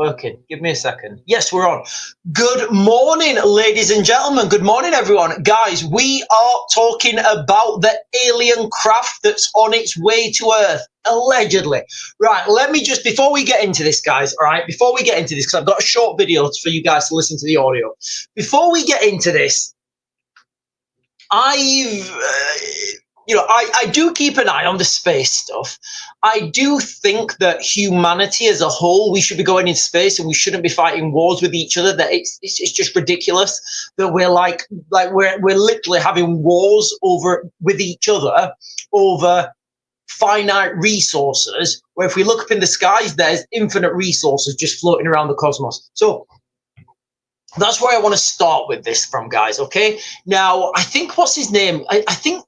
working? Give me a second. Yes, we're on. Good morning, ladies and gentlemen. Good morning, everyone. Guys, we are talking about the alien craft that's on its way to Earth, allegedly. Right, let me just, before we get into this, guys, all right, before we get into this, because I've got a short video for you guys to listen to the audio. Before we get into this, I do keep an eye on the space stuff. I do think that humanity as a whole, we should be going into space and we shouldn't be fighting wars with each other. That it's just ridiculous that we're we're literally having wars with each other over finite resources. Where if we look up in the skies, there's infinite resources just floating around the cosmos. So that's where I want to start with this from, guys, okay? Now, I think, what's his name? I think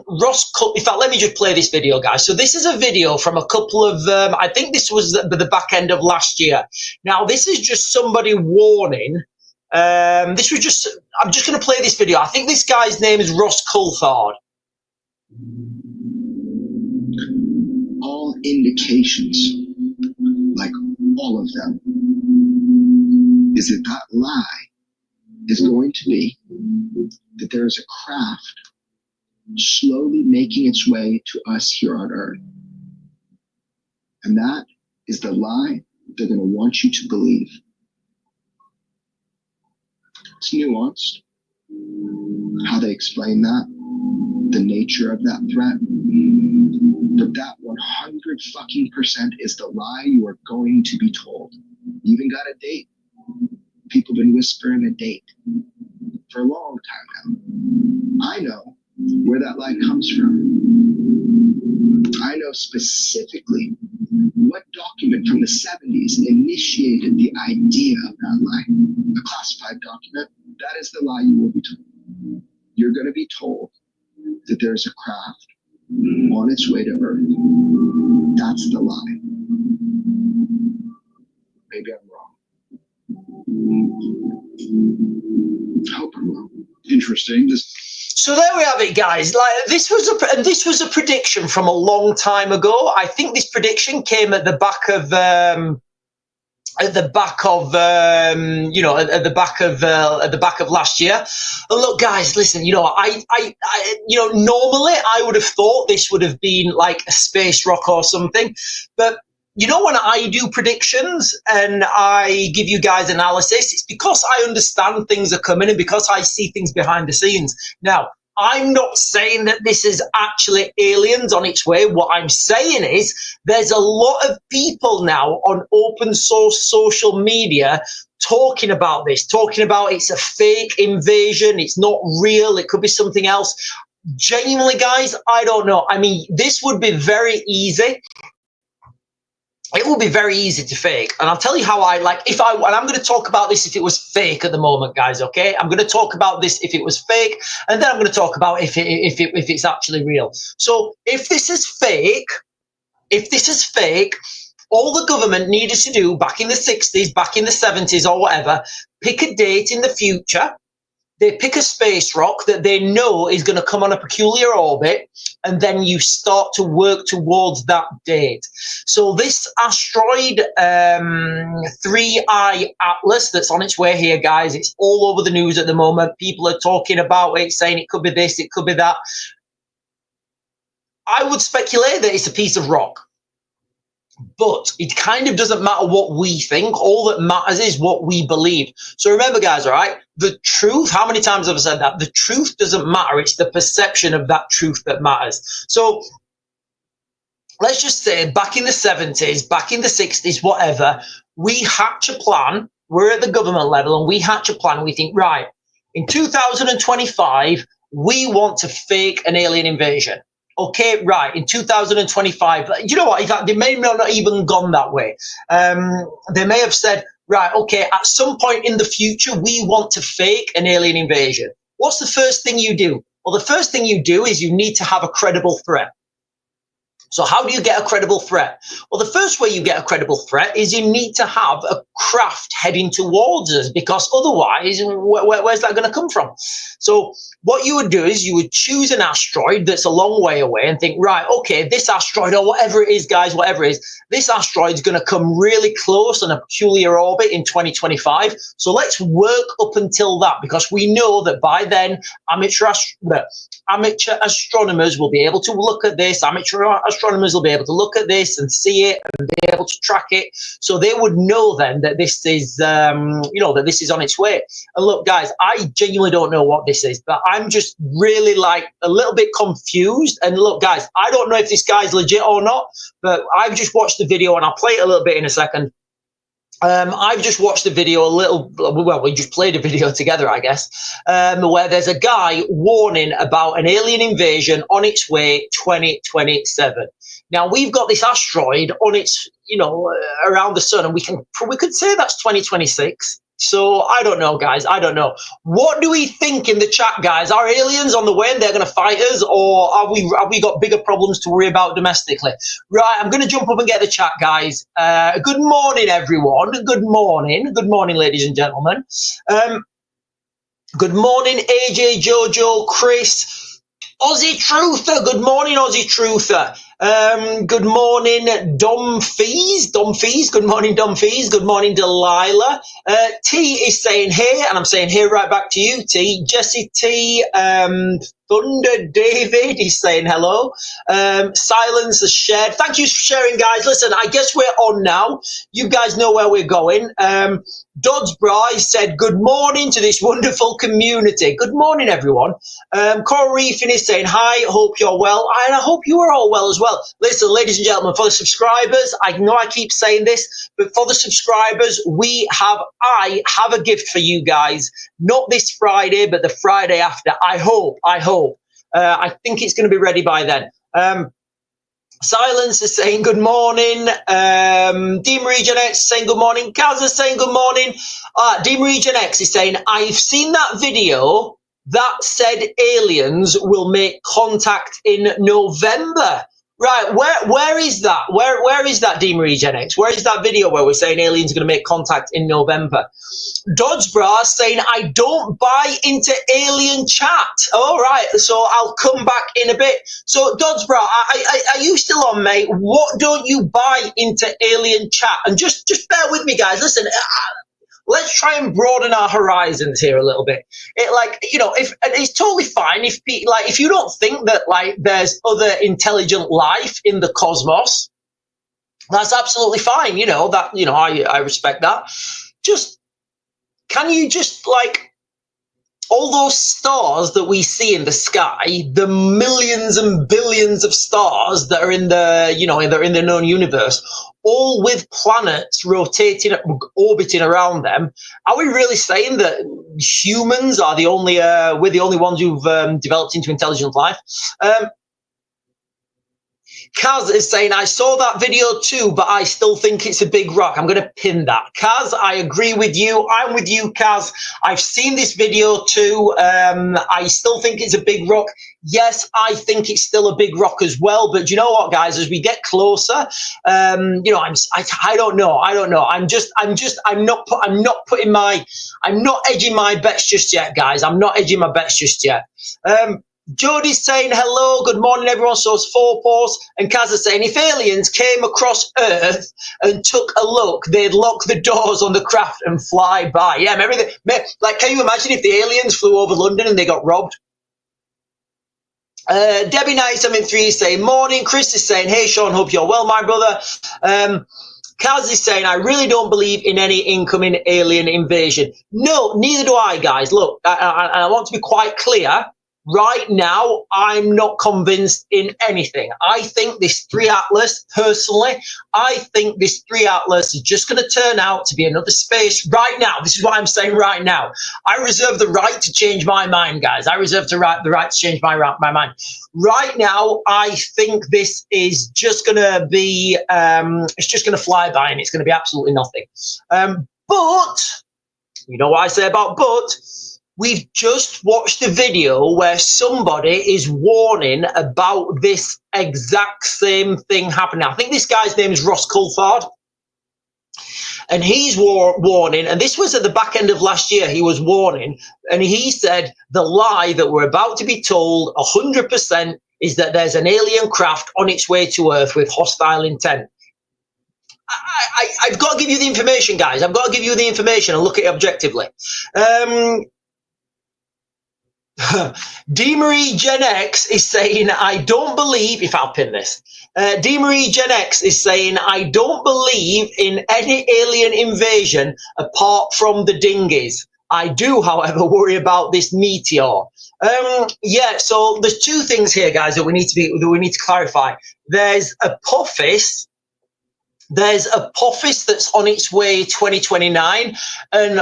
Ross, in fact, let me just play this video, guys. So this is a video from a couple of, I think this was the back end of last year. Now, this is just somebody warning. I'm just going to play this video. I think this guy's name is Ross Coulthard. All indications, like all of them, is that lie is going to be that there is a craft slowly making its way to us here on Earth. And that is the lie they're going to want you to believe. It's nuanced, how they explain that, the nature of that threat. But that 100% is the lie you are going to be told. You even got a date. People have been whispering a date for a long time now. I know where that lie comes from. I know specifically what document from the 70s initiated the idea of that lie. A classified document. That is the lie you will be told. You're going to be told that there's a craft on its way to Earth. That's the lie. Maybe I'm wrong. I hope I'm wrong. Interesting. So there we have it, guys. Like this was a prediction from a long time ago. I think this prediction came at the back of last year. And look, guys, listen. Normally I would have thought this would have been like a space rock or something, but when I do predictions and I give you guys analysis, it's because I understand things are coming and because I see things behind the scenes. Now, I'm not saying that this is actually aliens on its way. What I'm saying is there's a lot of people now on open source social media talking about this, talking about it's a fake invasion, it's not real, it could be something else. Genuinely, guys, I don't know. I mean, this would be very easy. It will be very easy to fake. And I'll tell you how and I'm going to talk about this if it was fake at the moment, guys, okay? I'm going to talk about this if it was fake, and then I'm going to talk about if it's actually real. So if this is fake, all the government needed to do back in the 60s, back in the 70s or whatever, pick a date in the future. They pick a space rock that they know is going to come on a peculiar orbit, and then you start to work towards that date. So this asteroid 3I Atlas that's on its way here, guys, it's all over the news at the moment. People are talking about it, saying it could be this, it could be that. I would speculate that it's a piece of rock. But it kind of doesn't matter what we think. All that matters is what we believe. So remember, guys, all right, the truth, how many times have I said that? The truth doesn't matter. It's the perception of that truth that matters. So let's just say back in the 70s, back in the 60s, whatever, we hatch a plan. We're at the government level and we hatch a plan. We think, right, in 2025, we want to fake an alien invasion. Okay, right, in 2025, you know what, in fact, they may not have even gone that way. They may have said, right, okay, at some point in the future, we want to fake an alien invasion. What's the first thing you do? Well, the first thing you do is you need to have a credible threat. So how do you get a credible threat? Well, the first way you get a credible threat is you need to have a craft heading towards us, because otherwise, where's that going to come from? So what you would do is you would choose an asteroid that's a long way away and think, right, okay, this asteroid, or whatever it is, guys, whatever it is, this asteroid's going to come really close on a peculiar orbit in 2025. So let's work up until that, because we know that by then amateur astronomers will be able to look at this. Amateur astronomers will be able to look at this and see it and be able to track it. So they would know then that this is, that this is on its way. And look, guys, I genuinely don't know what this is, but I'm just really like a little bit confused. And look, guys, I don't know if this guy's legit or not, but I've just watched the video and I'll play it a little bit in a second. I've just watched the video we just played a video together, I guess, where there's a guy warning about an alien invasion on its way 2027. Now, we've got this asteroid on its, around the sun, and we could say that's 2026. So I don't know, guys. I don't know. What do we think in the chat, guys? Are aliens on the way and they're going to fight us, or have we got bigger problems to worry about domestically? Right, I'm going to jump up and get the chat, guys. Good morning, everyone. Good morning. Good morning, ladies and gentlemen. Good morning, AJ, Jojo, Chris, Aussie Truther. Good morning, Aussie Truther. Good morning, Dom Fees. Good morning, Dom Fees. Good morning, Delilah. T is saying hey, and I'm saying hey right back to you, T. Jesse T. Thunder David is saying hello. Silence is shared. Thank you for sharing, guys. Listen, I guess we're on now. You guys know where we're going. Dodds Bryce said, good morning to this wonderful community. Good morning, everyone. Coral Reefin is saying, hi, hope you're well. And I hope you are all well as well. Listen, ladies and gentlemen, for the subscribers, I know I keep saying this, but for the subscribers, I have a gift for you guys. Not this Friday, but the Friday after. I hope. I think it's going to be ready by then. Silence is saying good morning. Dean Region X is saying good morning. Kaz is saying good morning. Dean Region X is saying, I've seen that video that said aliens will make contact in November. Right, where is that? Where is that, Dean Region X? Where is that video where we're saying aliens are going to make contact in November? Dodgebra saying, I don't buy into alien chat. All right, so I'll come back in a bit. So, Dodgebra, are you still on, mate? What don't you buy into alien chat? And just bear with me, guys. Listen, let's try and broaden our horizons here a little bit. If it's totally fine if you don't think that there's other intelligent life in the cosmos, that's absolutely fine. I respect that. Can you all those stars that we see in the sky, the millions and billions of stars that are in the known universe, all with planets rotating, orbiting around them, are we really saying that humans are we're the only ones who've developed into intelligent life? Kaz is saying, I saw that video too, but I still think it's a big rock. I'm going to pin that. Kaz, I agree with you. I'm with you, Kaz. I've seen this video too. I still think it's a big rock. Yes, I think it's still a big rock as well. But you know what, guys? As we get closer, I don't know. I'm not edging my bets just yet, guys. I'm not edging my bets just yet. Jody's saying hello, good morning everyone, so it's 4 posts, and Kaz is saying if aliens came across Earth and took a look, they'd lock the doors on the craft and fly by. Yeah, can you imagine if the aliens flew over London and they got robbed? Debbie 973 is saying morning. Chris is saying hey Sean, hope you're well, my brother. Kaz is saying, I really don't believe in any incoming alien invasion. No, neither do I, guys. Look, I want to be quite clear. Right now, I'm not convinced in anything. I think this 3 Atlas, personally, is just going to turn out to be another space. Right now, this is what I'm saying right now. I reserve the right to change my mind, guys. I reserve the right to change my mind. Right now, I think this is just going to be, it's just going to fly by and it's going to be absolutely nothing. But, you know what I say about but? We've just watched a video where somebody is warning about this exact same thing happening. I think this guy's name is Ross Coulthard. And he's warning, and this was at the back end of last year, he was warning, and he said the lie that we're about to be told 100% is that there's an alien craft on its way to Earth with hostile intent. I've got to give you the information, guys. I've got to give you the information and look at it objectively. D-Marie Gen X is saying, I don't believe, if I'll pin this, D-Marie Gen X is saying, I don't believe in any alien invasion apart from the dinghies. I do, however, worry about this meteor. Yeah, so there's two things here, guys, that we need to clarify. There's Apophis. There's Apophis that's on its way 2029, and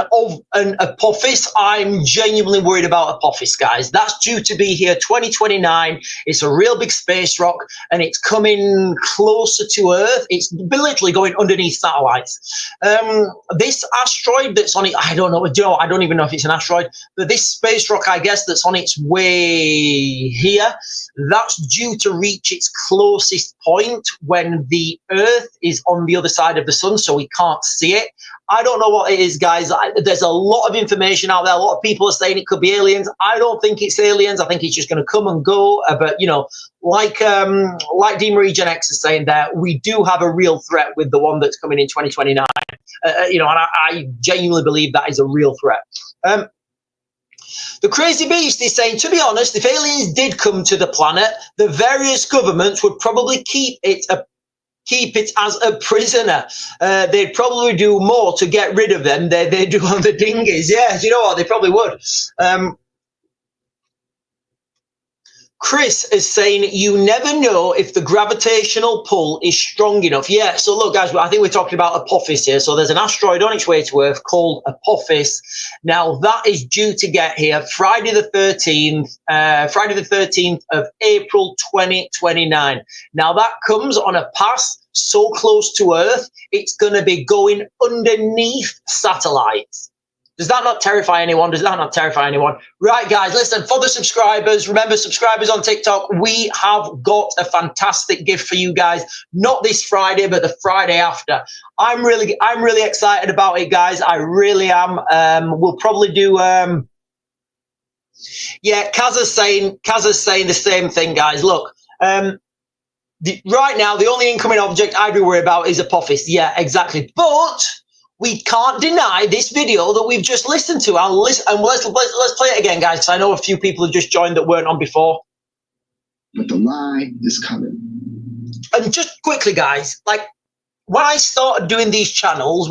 Apophis, I'm genuinely worried about Apophis, guys. That's due to be here 2029. It's a real big space rock, and it's coming closer to Earth. It's literally going underneath satellites. This asteroid that's on it, I don't know, I don't even know if it's an asteroid, but this space rock, I guess, that's on its way here, that's due to reach its closest point when the Earth is on the other side of the sun, so we can't see it. I don't know what it is, guys. There's a lot of information out there. A lot of people are saying it could be aliens. I don't think it's aliens. I think it's just going to come and go. But you know, like D-Marie Gen X is saying there, we do have a real threat with the one that's coming in 2029. You know, and I genuinely believe that is a real threat. The Crazy Beast is saying, to be honest, if aliens did come to the planet, the various governments would probably keep it as a prisoner. They'd probably do more to get rid of them than they do on the dinghies. Yeah, you know what? They probably would. Chris is saying, you never know if the gravitational pull is strong enough. Yeah, so look, guys, I think we're talking about Apophis here. So there's an asteroid on its way to Earth called Apophis. Now, that is due to get here Friday the 13th of April 2029. Now, that comes on a path so close to Earth, it's going to be going underneath satellites. Does that not terrify anyone? Does that not terrify anyone? Right, guys, listen, for the subscribers, remember, subscribers on TikTok, we have got a fantastic gift for you guys. Not this Friday, but the Friday after. I'm really excited about it, guys. I really am. We'll probably do... yeah, Kaz is saying the same thing, guys. Look, right now, the only incoming object I'd be worried about is Apophis. Yeah, exactly. But... we can't deny this video that we've just listened to. Let's play it again, guys, because I know a few people have just joined that weren't on before. But the lie is coming. And just quickly, guys, like when I started doing these channels,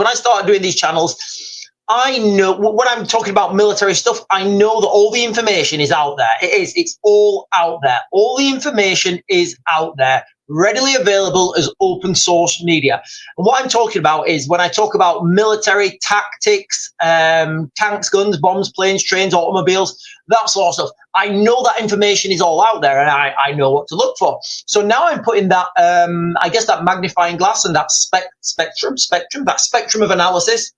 I know when I'm talking about military stuff, I know that all the information is out there. It's all out there. All the information is out there, readily available as open source media. And what I'm talking about is when I talk about military tactics, tanks, guns, bombs, planes, trains, automobiles, that sort of stuff. I know that information is all out there, and I know what to look for. So now I'm putting that, I guess, that magnifying glass and that spectrum of analysis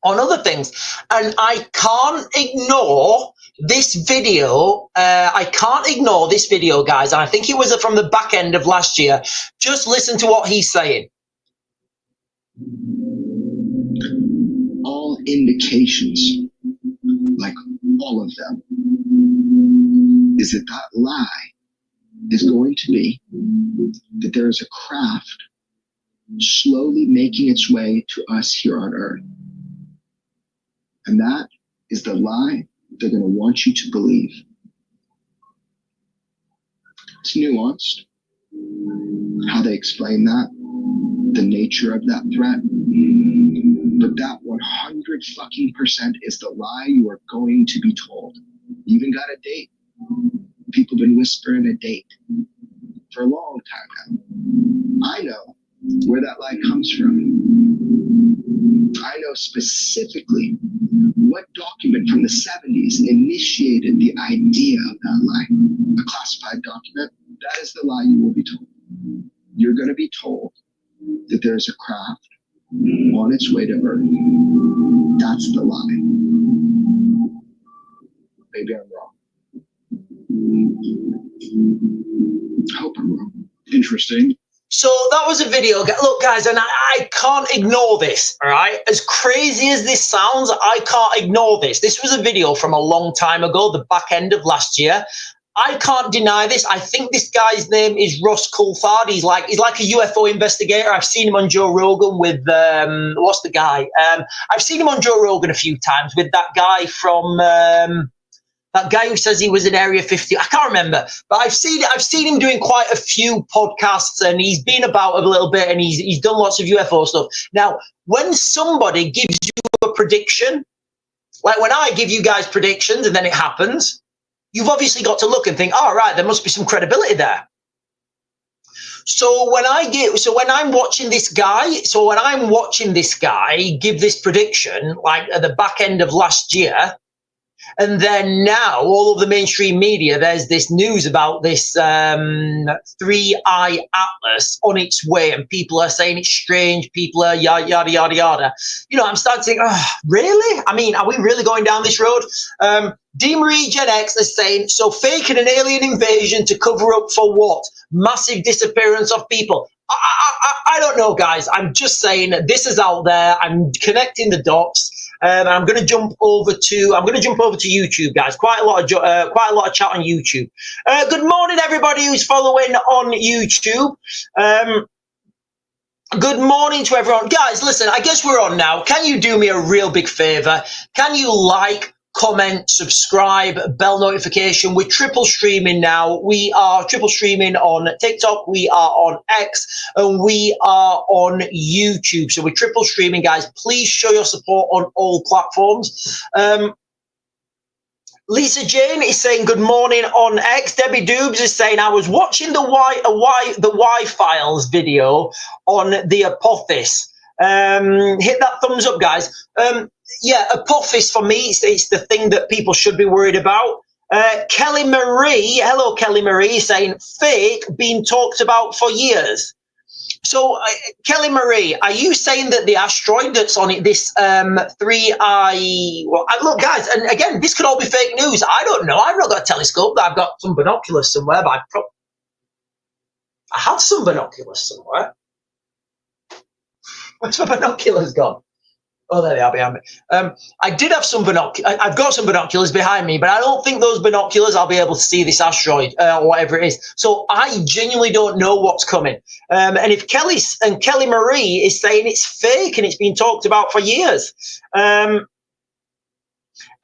on other things. And I can't ignore this video. I can't ignore this video, guys. And I think it was from the back end of last year. Just listen to what he's saying. All indications, like all of them, is that lie is going to be that there is a craft slowly making its way to us here on Earth. And that is the lie they're going to want you to believe. It's nuanced, how they explain that, the nature of that threat. But that 100% is the lie you are going to be told. You even got a date. People have been whispering a date for a long time now. I know where that lie comes from. I know specifically what document from the 70s initiated the idea of that lie. A classified document. That is the lie you will be told. You're going to be told that there's a craft on its way to Earth. That's the lie. interesting. So that was a video. Look, guys, and I can't ignore this, all right? As crazy as this sounds, I can't ignore this. This was a video from a long time ago, the back end of last year. I can't deny this. I think this guy's name is Ross Coulthard. He's like a UFO investigator. I've seen him on Joe Rogan with what's the guy? I've seen him on Joe Rogan a few times with that guy from that guy who says he was in Area 50. I can't remember, but I've seen him doing quite a few podcasts, and he's been about a little bit, and he's done lots of UFO stuff. Now, when somebody gives you a prediction, like when I give you guys predictions and then it happens, you've obviously got to look and think, oh, right, there must be some credibility there. So when I'm watching this guy give this prediction, like at the back end of last year, and then now all of the mainstream media, there's this news about this 3-eye atlas on its way, and people are saying it's strange, people are yada, yada, yada, yada. You know, I'm starting to think, oh, really? I mean, are we really going down this road? D. Marie Gen X is saying, so faking an alien invasion to cover up for what? Massive disappearance of people. I don't know, guys. I'm just saying this is out there. I'm connecting the dots. I'm going to jump over to YouTube, guys. Quite a lot of chat on YouTube. Good morning, everybody who's following on YouTube. Good morning to everyone, guys. Listen, I guess we're on now. Can you do me a real big favor? Can you like, comment, subscribe, bell notification? We're triple streaming now. We are triple streaming on TikTok, we are on X, and we are on YouTube. So we're triple streaming, guys. Please show your support on all platforms. Lisa Jane is saying good morning on X. Debbie Doobs is saying I was watching the Y-Files video on the Apophis. Hit that thumbs up, guys. Yeah, Apophis for me, it's the thing that people should be worried about. Kelly Marie, hello Kelly Marie, saying fake being talked about for years. So, Kelly Marie, are you saying that the asteroid that's on it, this 3-eye... Well, look, guys, and again, this could all be fake news. I don't know. I've not got a telescope. I've got some binoculars somewhere, but I have some binoculars somewhere. Where's my binoculars gone? Oh, there they are behind me. I did have some binoculars. I've got some binoculars behind me, but I don't think those binoculars I'll be able to see this asteroid or whatever it is. So I genuinely don't know what's coming. And if Kelly Marie is saying it's fake and it's been talked about for years.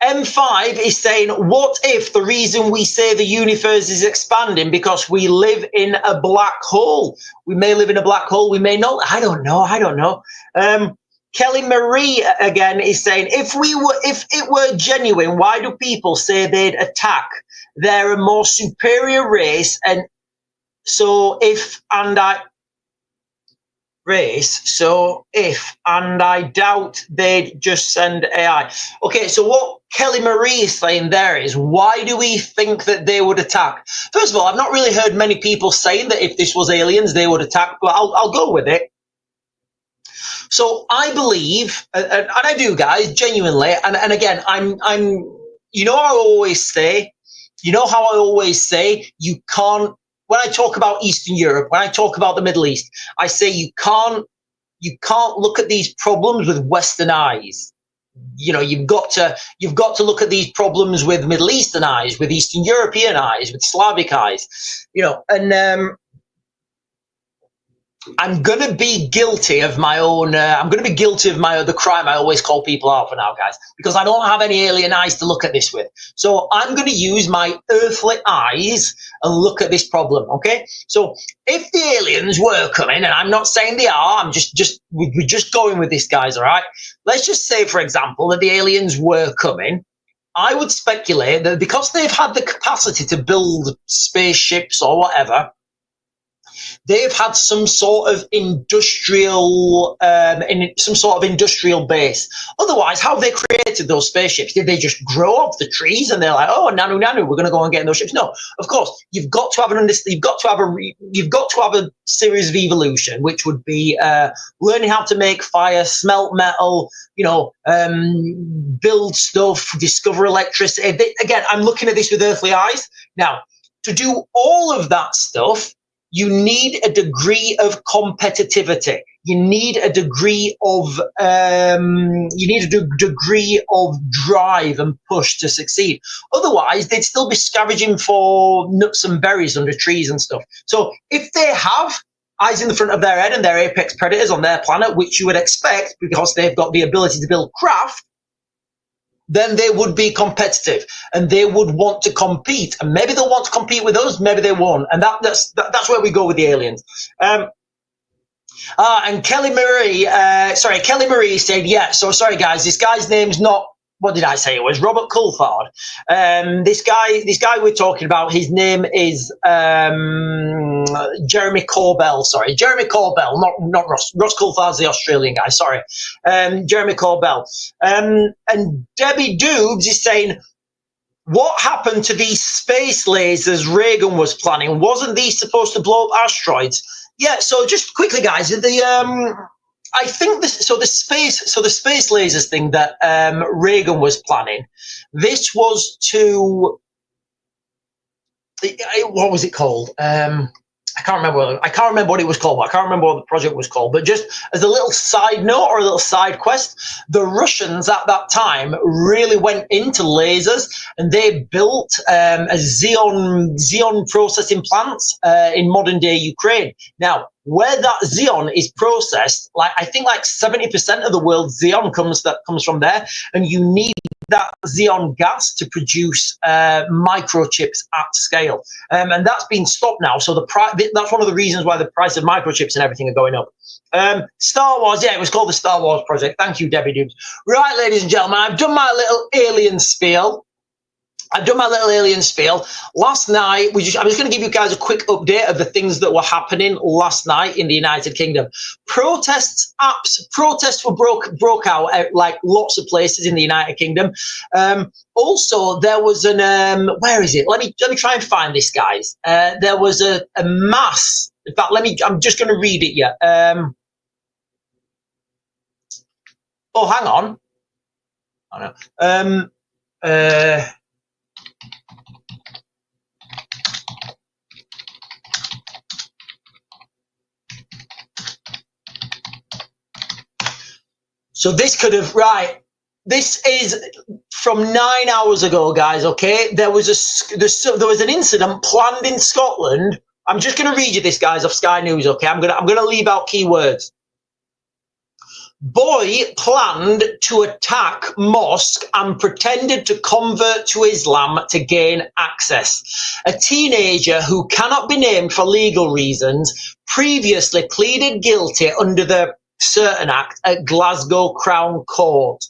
M5 is saying, what if the reason we say the universe is expanding because we live in a black hole? We may live in a black hole, we may not. I don't know. Kelly Marie again is saying, if it were genuine, why do people say they'd attack? They're a more superior race, and so if I doubt they'd just send AI. Okay, so what Kelly Marie is saying there is, why do we think that they would attack? First of all, I've not really heard many people saying that if this was aliens, they would attack, but I'll go with it. So I believe, and I do, guys, genuinely, and again, I'm, you know, how I always say, you can't, when I talk about Eastern Europe, when I talk about the Middle East, I say you can't look at these problems with Western eyes. You know, you've got to look at these problems with Middle Eastern eyes, with Eastern European eyes, with Slavic eyes, you know, and, I'm going to be guilty of my own, the crime I always call people out for now, guys, because I don't have any alien eyes to look at this with. So I'm going to use my earthly eyes and look at this problem, okay? So if the aliens were coming, and I'm not saying they are, we're just going with this, guys, all right? Let's just say, for example, that the aliens were coming. I would speculate that because they've had the capacity to build spaceships or whatever, they've had some sort of industrial base. Otherwise, how have they created those spaceships? Did they just grow off the trees and they're like, oh, nanu, we're going to go and get in those ships? No, of course, you've got to have a series of evolution, which would be learning how to make fire, smelt metal, you know, build stuff, discover electricity. Again, I'm looking at this with earthly eyes. Now, to do all of that stuff, you need a degree of competitivity. You need a degree of degree of drive and push to succeed. Otherwise, they'd still be scavenging for nuts and berries under trees and stuff. So if they have eyes in the front of their head and they're apex predators on their planet, which you would expect because they've got the ability to build craft, then they would be competitive and they would want to compete. And maybe they'll want to compete with us, maybe they won't. And that's where we go with the aliens. And Kelly Marie said, yeah, so sorry guys, this guy's name's not, what did I say? It was Robert Coulthard. This guy we're talking about, his name is Jeremy Corbell. Sorry, Jeremy Corbell, not Ross. Ross Coulthard's the Australian guy. Sorry, Jeremy Corbell. And Debbie Doobs is saying, what happened to these space lasers Reagan was planning? Wasn't these supposed to blow up asteroids? Yeah. So just quickly, guys, I think this. So the space lasers thing that Reagan was planning. This was to. What was it called? I can't remember what it was called. I can't remember what the project was called. But just as a little side note or a little side quest, the Russians at that time really went into lasers and they built a xeon processing plants in modern day Ukraine. Now, where that xeon is processed, I think 70% of the world's xeon comes from there, and you need that xeon gas to produce microchips at scale, and that's been stopped now. So that's one of the reasons why the price of microchips and everything are going up. Star Wars, yeah, it was called the Star Wars Project. Thank you, Debbie Dubes. Right, ladies and gentlemen, I've done my little alien spiel. Last night, I'm just going to give you guys a quick update of the things that were happening last night in the United Kingdom. Protests broke out at lots of places in the United Kingdom. Also, there was where is it? Let me try and find this, guys. There was a mass. In fact, I'm just going to read it. Yeah. Oh, hang on. Oh no. So this could have, right, this is from 9 hours ago, guys, okay? There was an incident planned in Scotland. I'm just going to read you this, guys, off Sky News, okay? I'm going to leave out keywords. Boy planned to attack mosque and pretended to convert to Islam to gain access. A teenager who cannot be named for legal reasons previously pleaded guilty under the Certain Act at Glasgow Crown Court.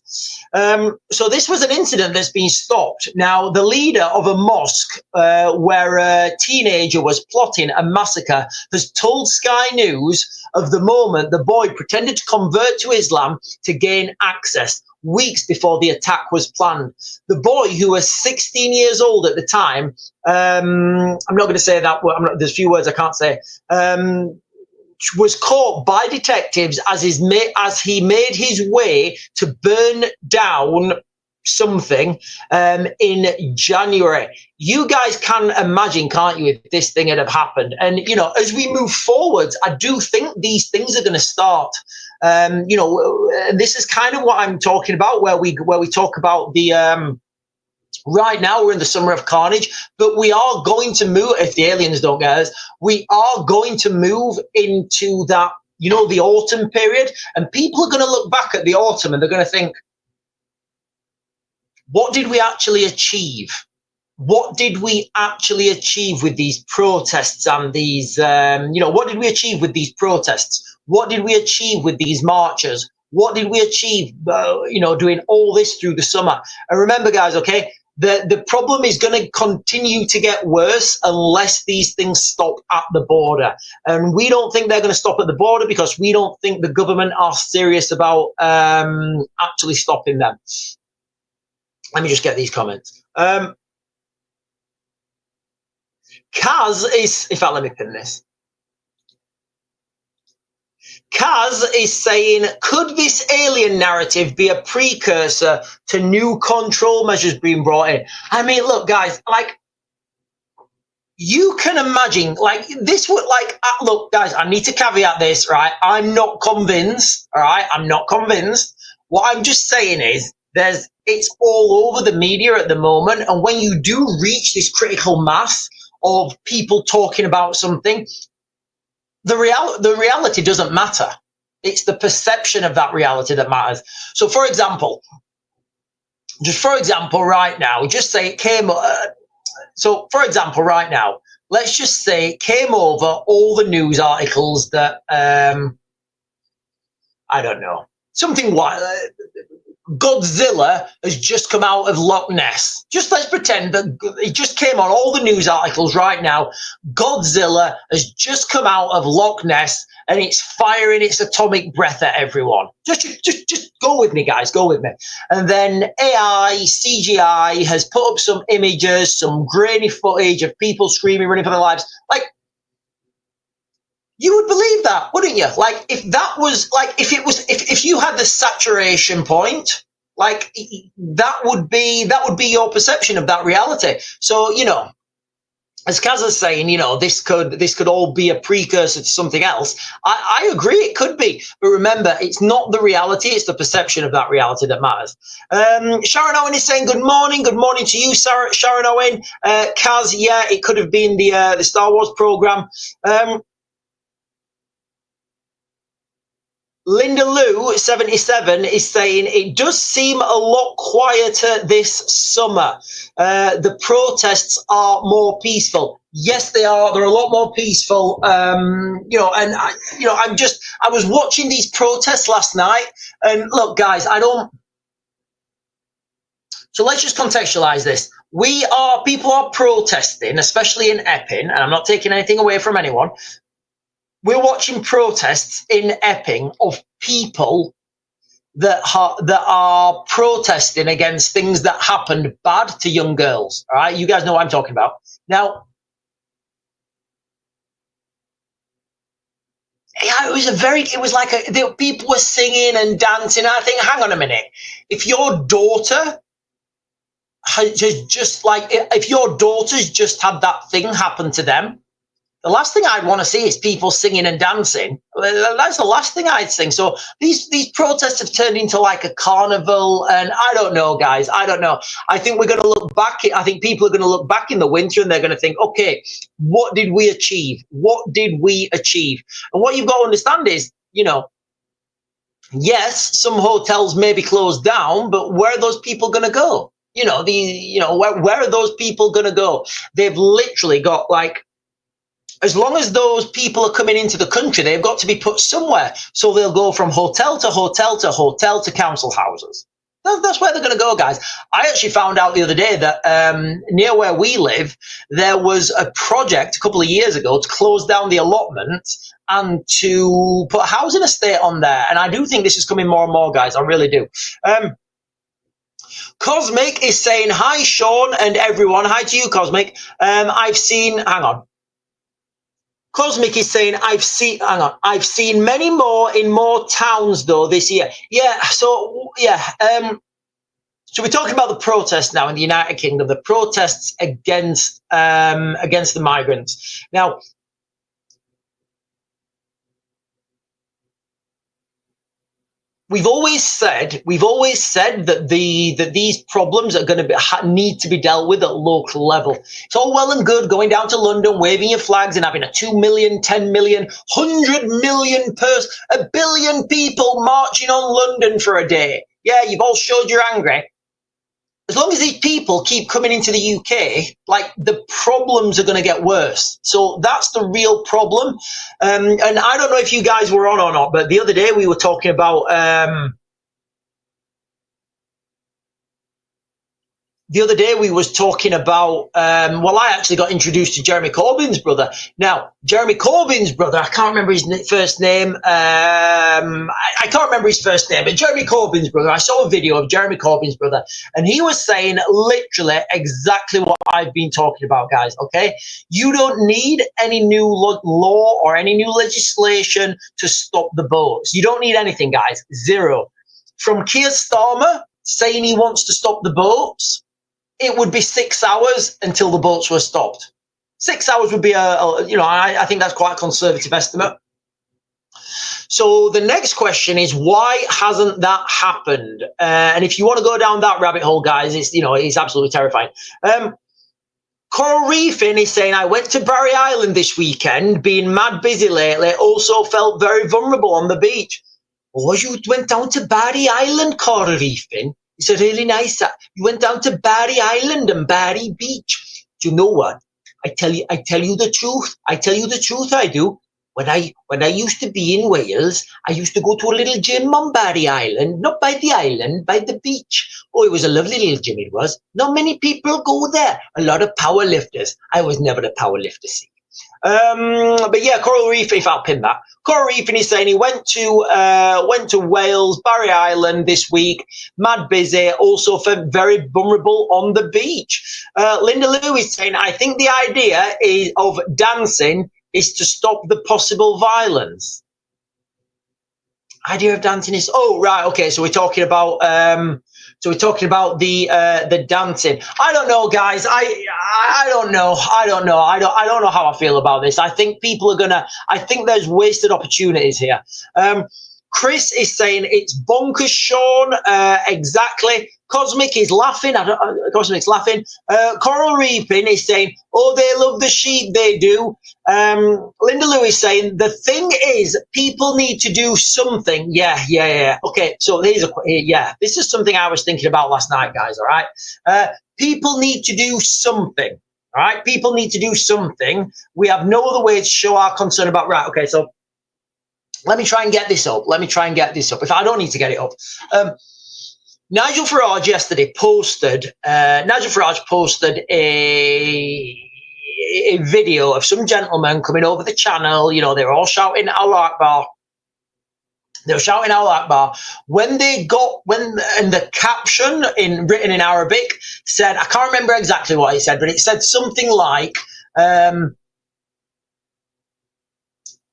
So this was an incident that's been stopped. Now, the leader of a mosque where a teenager was plotting a massacre has told Sky News of the moment the boy pretended to convert to Islam to gain access weeks before the attack was planned. The boy, who was 16 years old at the time, I'm not going to say that, there's a few words I can't say, was caught by detectives as he made his way to burn down something in January. You guys can imagine, can't you, if this thing had have happened? And as we move forwards, I do think these things are going to start. This is kind of what I'm talking about, where we talk about the. Right now, we're in the summer of carnage, but we are going to move, if the aliens don't get us, we are going to move into that, the autumn period. And people are going to look back at the autumn and they're going to think, what did we actually achieve? What did we actually achieve with these protests and these, what did we achieve with these protests? What did we achieve with these marches? What did we achieve, doing all this through the summer? And remember, guys, okay, the problem is going to continue to get worse unless these things stop at the border. And we don't think they're going to stop at the border because we don't think the government are serious about actually stopping them. Let me just get these comments. Kaz is, in fact, let me pin this. Kaz is saying, could this alien narrative be a precursor to new control measures being brought in? I mean, look, guys, you can imagine, like, this would, like, look, guys, I need to caveat this, right? I'm not convinced, all right? I'm not convinced. What I'm just saying is, it's all over the media at the moment, and when you do reach this critical mass of people talking about something, the reality doesn't matter. It's the perception of that reality that matters. So, for example, right now, just say it came. So, for example, right now, let's just say it came over all the news articles that I don't know, something like Godzilla has just come out of Loch Ness. Just let's pretend that it just came on all the news articles right now. Godzilla has just come out of Loch Ness and it's firing its atomic breath at everyone. Just go with me, guys. Go with me. And then AI, CGI has put up some images, some grainy footage of people screaming, running for their lives. Like, you would believe that, wouldn't you? Like, if that was, like, if you had the saturation point, like, that would be your perception of that reality. So, you know, as Kaz is saying, you know, this could all be a precursor to something else. I agree, it could be, but remember, it's not the reality; it's the perception of that reality that matters. Sharon Owen is saying, "Good morning to you, Sharon Owen." Kaz, yeah, it could have been the Star Wars program. Linda Lou 77 is saying it does seem a lot quieter this summer. The protests are more peaceful. Yes, they are. They're a lot more peaceful. You know, and I was watching these protests last night, and look, guys, so let's just contextualize this. People are protesting, especially in Epping, and I'm not taking anything away from anyone. We're watching protests in Epping of people that are protesting against things that happened bad to young girls. All right, you guys know what I'm talking about. Now, yeah, people were singing and dancing. I think, hang on a minute, if your daughter if your daughter's just had that thing happen to them, the last thing I'd want to see is people singing and dancing. That's the last thing I'd sing. So these protests have turned into like a carnival, and I don't know, guys. I don't know. I think we're going to look back. I think people are going to look back in the winter and they're going to think, okay, what did we achieve? What did we achieve? And what you've got to understand is, you know, yes, some hotels may be closed down, but where are those people going to go? You know, where are those people going to go? They've literally got, like, as long as those people are coming into the country, they've got to be put somewhere. So they'll go from hotel to hotel to hotel to council houses. That's where they're going to go, guys. I actually found out the other day that near where we live, there was a project a couple of years ago to close down the allotment and to put a housing estate on there. And I do think this is coming more and more, guys. I really do. Cosmic is saying, hi, Sean and everyone. Hi to you, Cosmic. Hang on. Cosmic is saying, I've seen many more in more towns though this year. Yeah, so yeah. So we're talking about the protests now in the United Kingdom, the protests against the migrants. Now, we've always said that these problems are going to need to be dealt with at local level. It's all well and good going down to London, waving your flags and having a 2 million, 10 million, 100 million a billion people marching on London for a day. Yeah, you've all showed you're angry. As long as these people keep coming into the UK, like, the problems are going to get worse. So that's the real problem. And I don't know if you guys were on or not, but the other day we were talking about well, I actually got introduced to Jeremy Corbyn's brother. Now, Jeremy Corbyn's brother, I can't remember his first name. I can't remember his first name, but Jeremy Corbyn's brother, I saw a video of Jeremy Corbyn's brother, and he was saying literally exactly what I've been talking about, guys, okay? You don't need any new law or any new legislation to stop the boats. You don't need anything, guys. Zero. From Keir Starmer saying he wants to stop the boats, it would be 6 hours until the boats were stopped. 6 hours would be I think that's quite a conservative estimate. So the next question is, why hasn't that happened? And if you want to go down that rabbit hole, guys, it's absolutely terrifying. Coral Reefing is saying, I went to Barry Island this weekend, being mad busy lately, also felt very vulnerable on the beach. Oh, you went down to Barry Island, Coral Reefing? It's a really nice, you went down to Barry Island and Barry Beach. Do you know what? I tell you the truth. I tell you the truth, I do. When I used to be in Wales, I used to go to a little gym on Barry Island, not by the island, by the beach. Oh, it was a lovely little gym, it was. Not many people go there. A lot of power lifters. I was never a power lifter, see. But yeah, Coral Reef, if I'll pin that. Coral Reefing is saying he went to Wales, Barry Island this week, mad busy, also felt very vulnerable on the beach. Linda Lewis saying, I think the idea of dancing is to stop the possible violence. Idea of dancing is, oh right, okay. So we're talking about the dancing. I don't know, guys. I don't know. I don't know how I feel about this. I think I think there's wasted opportunities here. Chris is saying it's bonkers, Sean. Exactly. Cosmic is laughing. Cosmic's laughing. Coral Reefing is saying, oh, they love the sheep, they do. Linda Lewis saying, the thing is, people need to do something. Yeah. Okay, so this is something I was thinking about last night, guys, all right? People need to do something, all right? People need to do something. We have no other way to show our concern about, right, okay, so let me try and get this up. If I don't need to get it up. Nigel Farage yesterday posted a video of some gentleman coming over the channel. You know, they were all shouting Allah Akbar. And the caption written in Arabic said, I can't remember exactly what it said, but it said something like,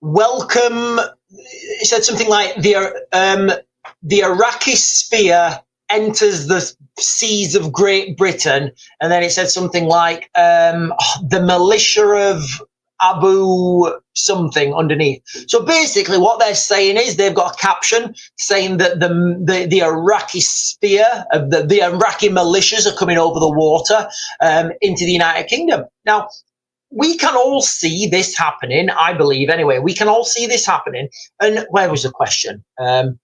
welcome. It said something like the Iraqi spear enters the seas of Great Britain, and then it said something like the militia of Abu something underneath. So basically what they're saying is they've got a caption saying that the Iraqi spear of the Iraqi militias are coming over the water into the United Kingdom. Now, we can all see this happening, I believe, anyway. We can all see this happening. And where was the question? The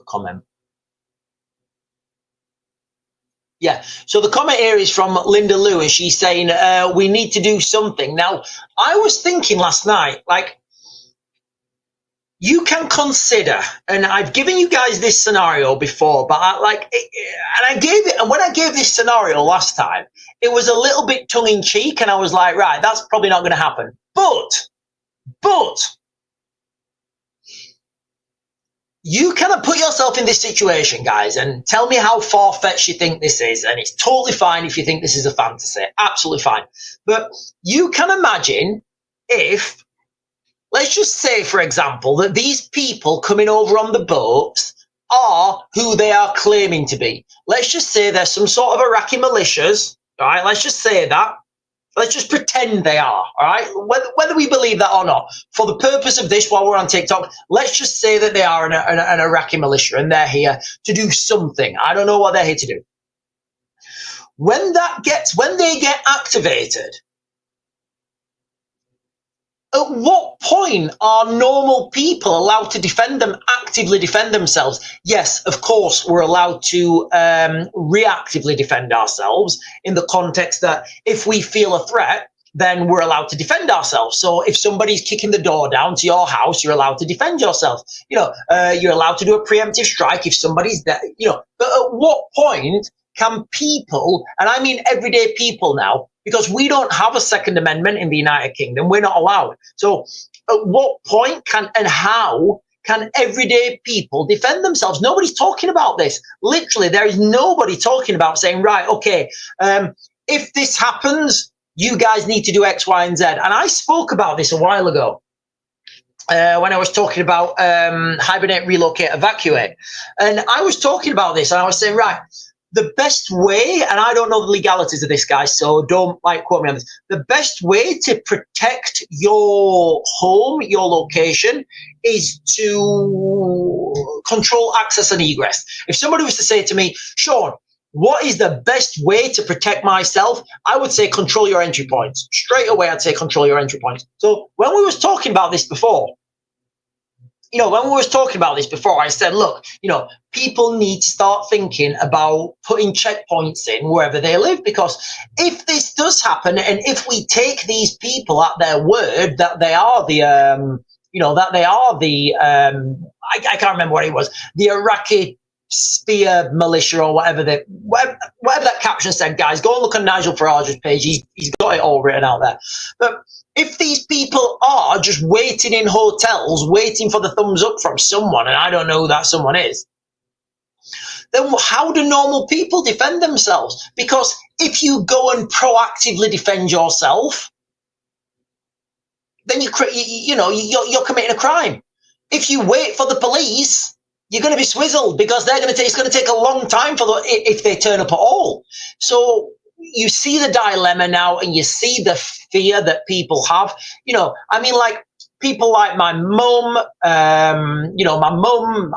comment. Yeah, so the comment here is from Linda Lewis. She's saying, we need to do something. Now, I was thinking last night, like, you can consider, and I've given you guys this scenario before, but when I gave this scenario last time, it was a little bit tongue in cheek, and I was like, right, that's probably not going to happen. But you kind of put yourself in this situation, guys, and tell me how far-fetched you think this is. And it's totally fine if you think this is a fantasy. Absolutely fine. But you can imagine if, let's just say, for example, that these people coming over on the boats are who they are claiming to be. Let's just say they're some sort of Iraqi militias. All right, let's just say that. Let's just pretend they are, all right? Whether we believe that or not, for the purpose of this, while we're on TikTok, let's just say that they are an Iraqi militia and they're here to do something. I don't know what they're here to do. When they get activated, at what point are normal people allowed to actively defend themselves? Yes, of course, we're allowed to reactively defend ourselves in the context that if we feel a threat, then we're allowed to defend ourselves. So if somebody's kicking the door down to your house, you're allowed to defend yourself. You're allowed to do a preemptive strike if somebody's there, But at what point can people, and I mean everyday people now, because we don't have a Second Amendment in the United Kingdom, we're not allowed. So at what point and how can everyday people defend themselves? Nobody's talking about this. Literally, there is nobody talking about saying, right, okay, if this happens, you guys need to do X, Y, and Z. And I spoke about this a while ago when I was talking about hibernate, relocate, evacuate. And I was talking about this, and I was saying, right, the best way, and I don't know the legalities of this, guys, so don't like quote me on this. The best way to protect your home, your location, is to control access and egress. If somebody was to say to me, Sean, what is the best way to protect myself? I would say control your entry points. Straight away, I'd say control your entry points. So when we was talking about this before, I said, look, people need to start thinking about putting checkpoints in wherever they live, because if this does happen, and if we take these people at their word that they are I can't remember what it was, the Iraqi spear militia or whatever that caption said, guys, go and look on Nigel Farage's page. He's got it all written out there. But if these people are just waiting in hotels, waiting for the thumbs up from someone, and I don't know who that someone is, then how do normal people defend themselves? Because if you go and proactively defend yourself, then you're committing a crime. If you wait for the police, you're going to be swizzled, because it's going to take a long time if they turn up at all. So you see the dilemma now, and you see the fear that people have. Like people like my mum, my mum,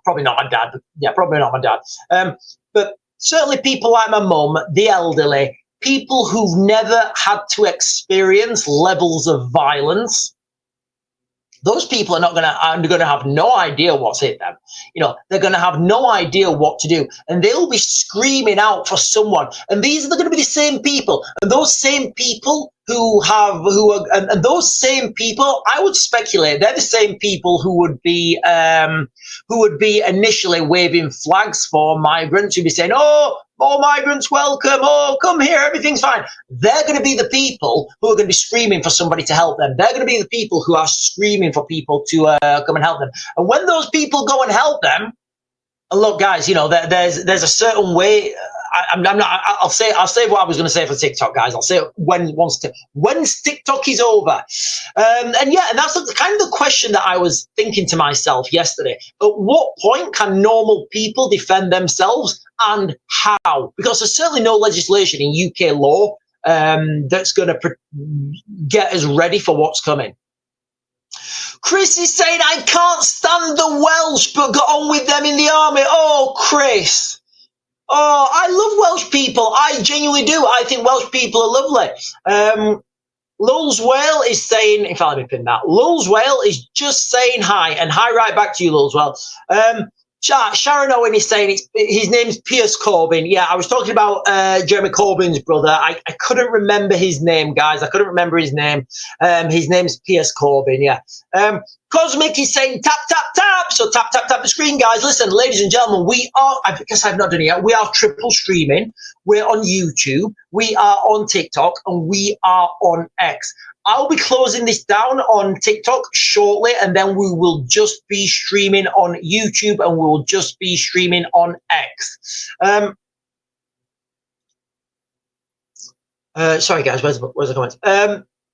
probably not my dad, but yeah, probably not my dad. But certainly people like my mum, the elderly, people who've never had to experience levels of violence. Those people are going to have no idea what's hit them. They're going to have no idea what to do, and they'll be screaming out for someone. And these are going to be the same people, and those same people and those same people, I would speculate, they're the same people who would be initially waving flags for migrants, who'd be saying, "Oh, more migrants welcome. Oh, come here, everything's fine." They're going to be the people who are going to be screaming for somebody to help them. They're going to be the people who are screaming for people to come and help them. And when those people go and help them, and look, guys, there's a certain way. I'll say what I was going to say for TikTok, guys. I'll say it once TikTok is over. And that's kind of the question that I was thinking to myself yesterday. At what point can normal people defend themselves, and how? Because there's certainly no legislation in UK law that's going to get us ready for what's coming. Chris is saying, I can't stand the Welsh, but got on with them in the army. Oh, Chris. Oh, I love Welsh people. I genuinely do. I think Welsh people are lovely. Lulz Whale is saying, in fact, let me pin that. Lulz Whale is just saying hi, and hi right back to you, Lulz Whale. Sharon Owen is saying his name's Piers Corbyn. Yeah, I was talking about Jeremy Corbyn's brother. I couldn't remember his name, guys. I couldn't remember his name. His name's Piers Corbyn, yeah. Cosmic is saying tap, tap, tap. So tap, tap, tap the screen, guys. Listen, ladies and gentlemen, I guess I've not done it yet. We are triple streaming. We're on YouTube. We are on TikTok, and we are on X. I'll be closing this down on TikTok shortly, and then we will just be streaming on YouTube, and we will just be streaming on X. Sorry, guys, where's the comments?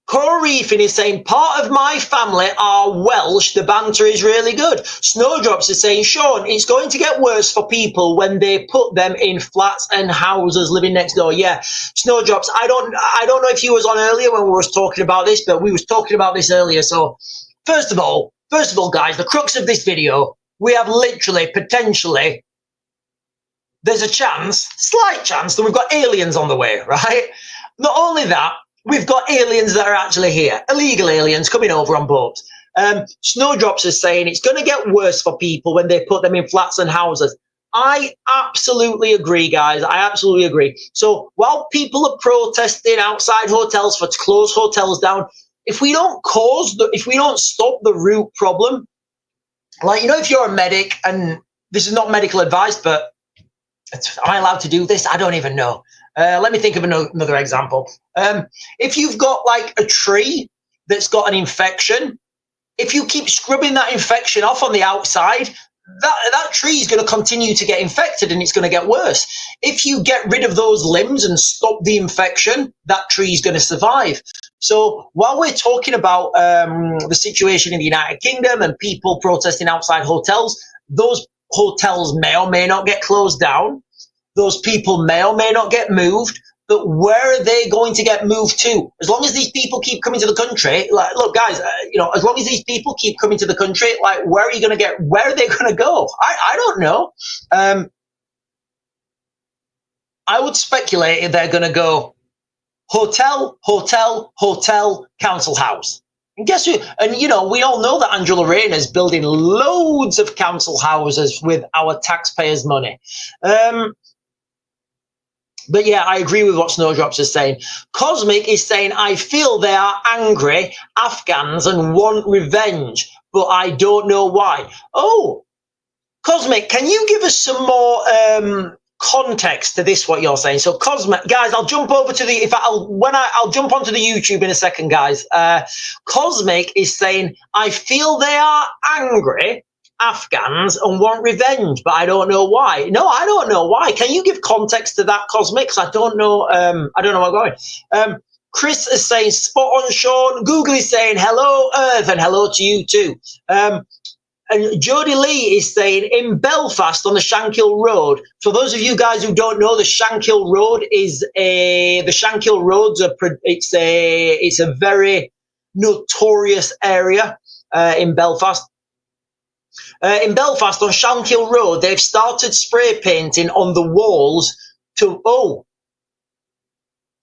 Corey Reefin is saying, part of my family are Welsh. The banter is really good. Snowdrops is saying, Sean, it's going to get worse for people when they put them in flats and houses living next door. Yeah, Snowdrops, I don't know if you was on earlier when we was talking about this, but we was talking about this earlier. So first of all, guys, the crux of this video, we have literally, potentially, there's a chance, slight chance, that we've got aliens on the way, right? Not only that, we've got aliens that are actually here, illegal aliens coming over on boats. Snowdrops is saying it's going to get worse for people when they put them in flats and houses. I absolutely agree, guys. I absolutely agree. So while people are protesting outside hotels to close hotels down, if we don't stop the root problem, like, if you're a medic, and this is not medical advice, but am I allowed to do this? I don't even know. Let me think of another example. If you've got like a tree that's got an infection, if you keep scrubbing that infection off on the outside, that tree is going to continue to get infected, and it's going to get worse. If you get rid of those limbs and stop the infection, that tree is going to survive. So while we're talking about the situation in the United Kingdom and people protesting outside hotels, those hotels may or may not get closed down. Those people may or may not get moved, but where are they going to get moved to? As long as these people keep coming to the country, like, look, guys, as long as these people keep coming to the country, like, where are you going to get? Where are they going to go? I don't know. I would speculate if they're going to go hotel, hotel, hotel, council house. And guess who? And, we all know that Angela Rayner is building loads of council houses with our taxpayers' money. But yeah, I agree with what Snowdrops is saying. Cosmic is saying, I feel they are angry Afghans and want revenge, but I don't know why. Oh, Cosmic, can you give us some more context to this, what you're saying? So Cosmic, guys, I'll jump over to I'll jump onto the YouTube in a second, guys. Cosmic is saying, I feel they are angry Afghans and want revenge, but I don't know why. No, I don't know why. Can you give context to that, Cosmic? 'Cause I don't know where I'm going. Chris is saying, spot on, Sean. Google is saying, hello, Earth, and hello to you too. And Jodie Lee is saying, in Belfast on the Shankill Road. For those of you guys who don't know, the Shankill Road is it's a very notorious area in Belfast. In Belfast on Shankill Road, they've started spray painting on the walls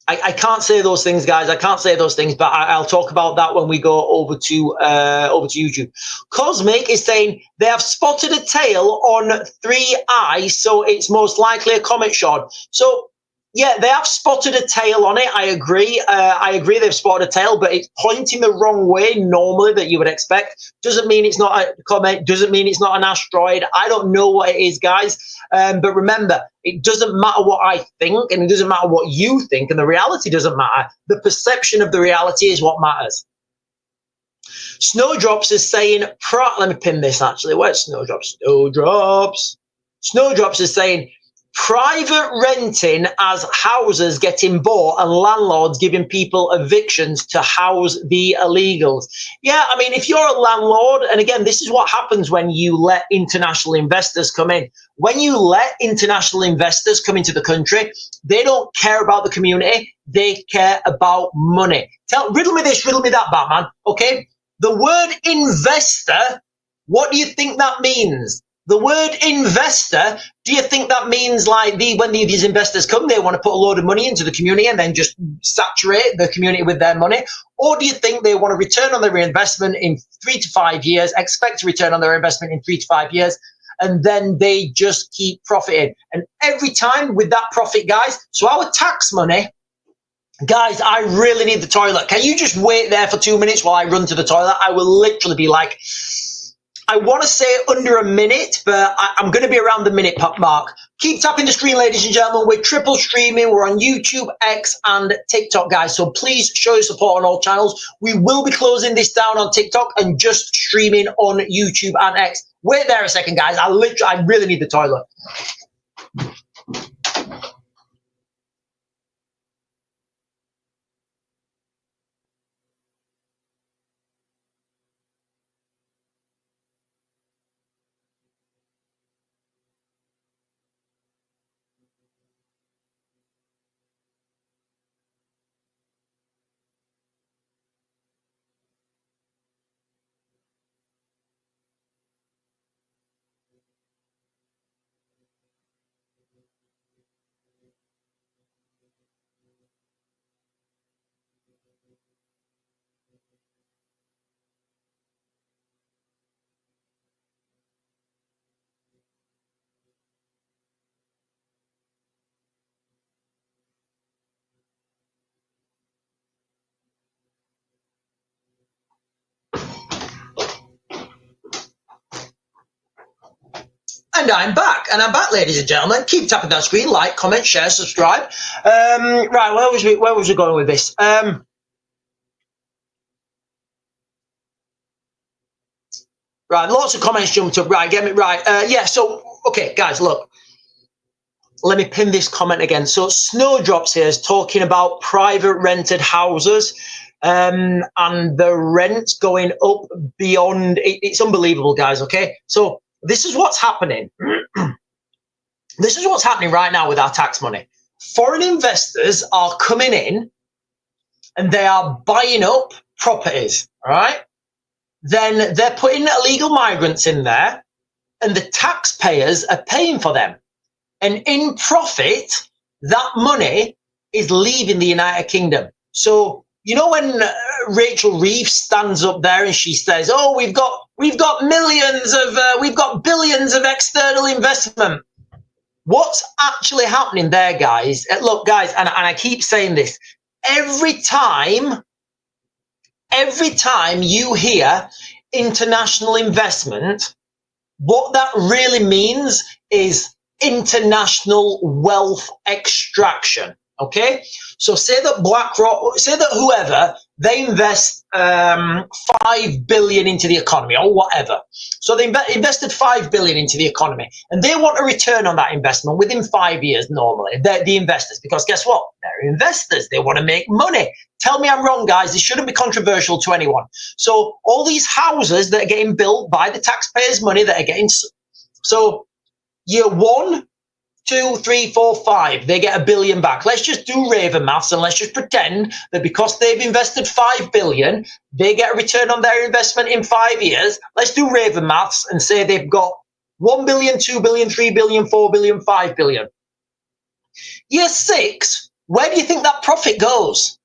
I can't say those things, guys. I can't say those things, but I'll talk about that when we go over to YouTube. Cosmic is saying they have spotted a tail on 3i, so it's most likely a comet shot. So yeah, they have spotted a tail on it. I agree. They've spotted a tail, but it's pointing the wrong way normally that you would expect. Doesn't mean it's not a comet. Doesn't mean it's not an asteroid. I don't know what it is, guys. But remember, it doesn't matter what I think, and it doesn't matter what you think, and the reality doesn't matter. The perception of the reality is what matters. Snowdrops is saying, let me pin this actually. Where's Snowdrops? Snowdrops is saying, private renting as houses getting bought and landlords giving people evictions to house the illegals. Yeah, I mean, if you're a landlord, and again, this is what happens when you let international investors come in. When you let international investors come into the country, they don't care about the community. They care about money. Riddle me this, riddle me that, Batman. Okay? The word investor, what do you think that means? The word investor, do you think that means like when these investors come, they want to put a load of money into the community and then just saturate the community with their money? Or do you think they want to return on their investment in 3 to 5 years, expect to return on their investment in 3 to 5 years, and then they just keep profiting? And every time with that profit, guys, so our tax money, guys, I really need the toilet. Can you just wait there for 2 minutes while I run to the toilet? I will literally be like, I want to say under a minute, but I'm going to be around the minute mark. Keep tapping the screen, ladies and gentlemen. We're triple streaming. We're on YouTube, X, and TikTok, guys. So please show your support on all channels. We will be closing this down on TikTok and just streaming on YouTube and X. Wait there a second, guys. I really need the toilet. And I'm back, ladies and gentlemen. Keep tapping that screen, like, comment, share, subscribe. Right, where was we going with this? Right, lots of comments jumped up. Right, get me right. Yeah, so, okay, guys, look. Let me pin this comment again. So Snowdrops here is talking about private rented houses and the rents going up beyond. It's unbelievable, guys, okay? So this is what's happening. This is what's happening right now with our tax money. Foreign investors are coming in and they are buying up properties, all right? Then they're putting illegal migrants in there and the taxpayers are paying for them. And in profit, that money is leaving the United Kingdom. So, you know, when Rachel Reeves stands up there and she says, "Oh, we've got we've got billions of external investment." What's actually happening there, guys? Look, guys, and I keep saying this every time you hear international investment, what that really means is international wealth extraction. Okay, so say that BlackRock, say that whoever, they invest 5 billion into the economy or whatever. So they invested 5 billion into the economy, and they want a return on that investment within 5 years. Normally, they're the investors, because guess what? They're investors. They want to make money. Tell me I'm wrong, guys. This shouldn't be controversial to anyone. So all these houses that are getting built by the taxpayers' money that are getting, so year 1, 2, 3, 4, 5, they get $1 billion back. Let's just do Raven maths and let's just pretend that because they've invested 5 billion, they get a return on their investment in 5 years. Let's do Raven maths and say they've got 1 billion, 2 billion, 3 billion, 4 billion, 5 billion. Year 6, where do you think that profit goes?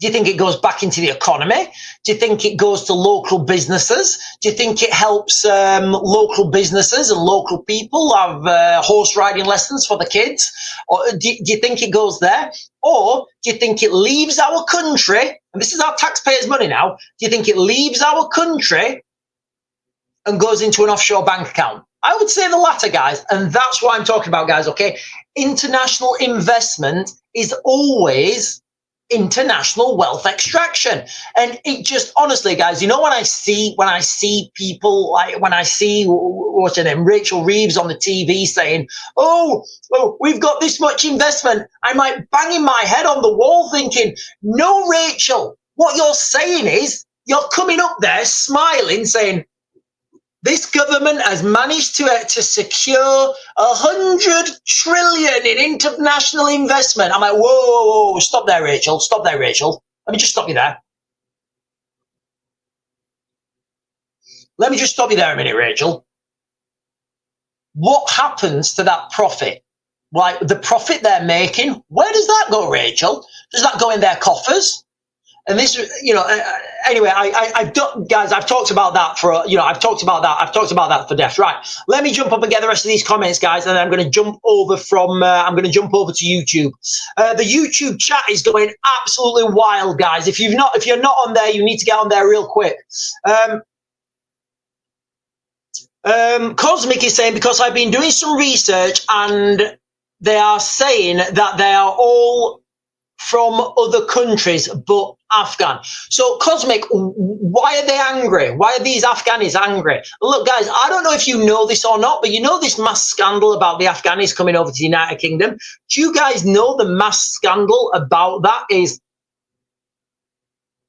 Do you think it goes back into the economy? Do you think it goes to local businesses? Do you think it helps local businesses and local people have horse riding lessons for the kids? Or do you think it goes there? Or do you think it leaves our country, and this is our taxpayers' money now, do you think it leaves our country and goes into an offshore bank account? I would say the latter, guys, and that's what I'm talking about, guys, okay? International investment is always international wealth extraction. And it just, honestly, guys, you know, when I see people, like when I see, what's her name, Rachel Reeves on the TV saying, oh, we've got this much investment, I'm like banging my head on the wall thinking, no, Rachel, what you're saying is you're coming up there smiling saying, this government has managed to secure 100 trillion in international investment. I'm like, whoa, stop there, Rachel. Stop there, Rachel. Let me just stop you there. Let me just stop you there a minute, Rachel. What happens to that profit? Like the profit they're making, where does that go, Rachel? Does that go in their coffers? And this, you know, anyway, I've done, guys, I've talked about that for, you know, I've talked about that for death. Right. Let me jump up and get the rest of these comments, guys. And then I'm going to jump over to YouTube. The YouTube chat is going absolutely wild, guys. If you're not on there, you need to get on there real quick. Cosmic is saying, because I've been doing some research and they are saying that they are all from other countries but Afghan. So Cosmic, why are they angry? Why are these Afghanis angry? Look, guys, I don't know if you know this or not, but you know this mass scandal about the Afghanis coming over to the United Kingdom? Do you guys know the mass scandal about that is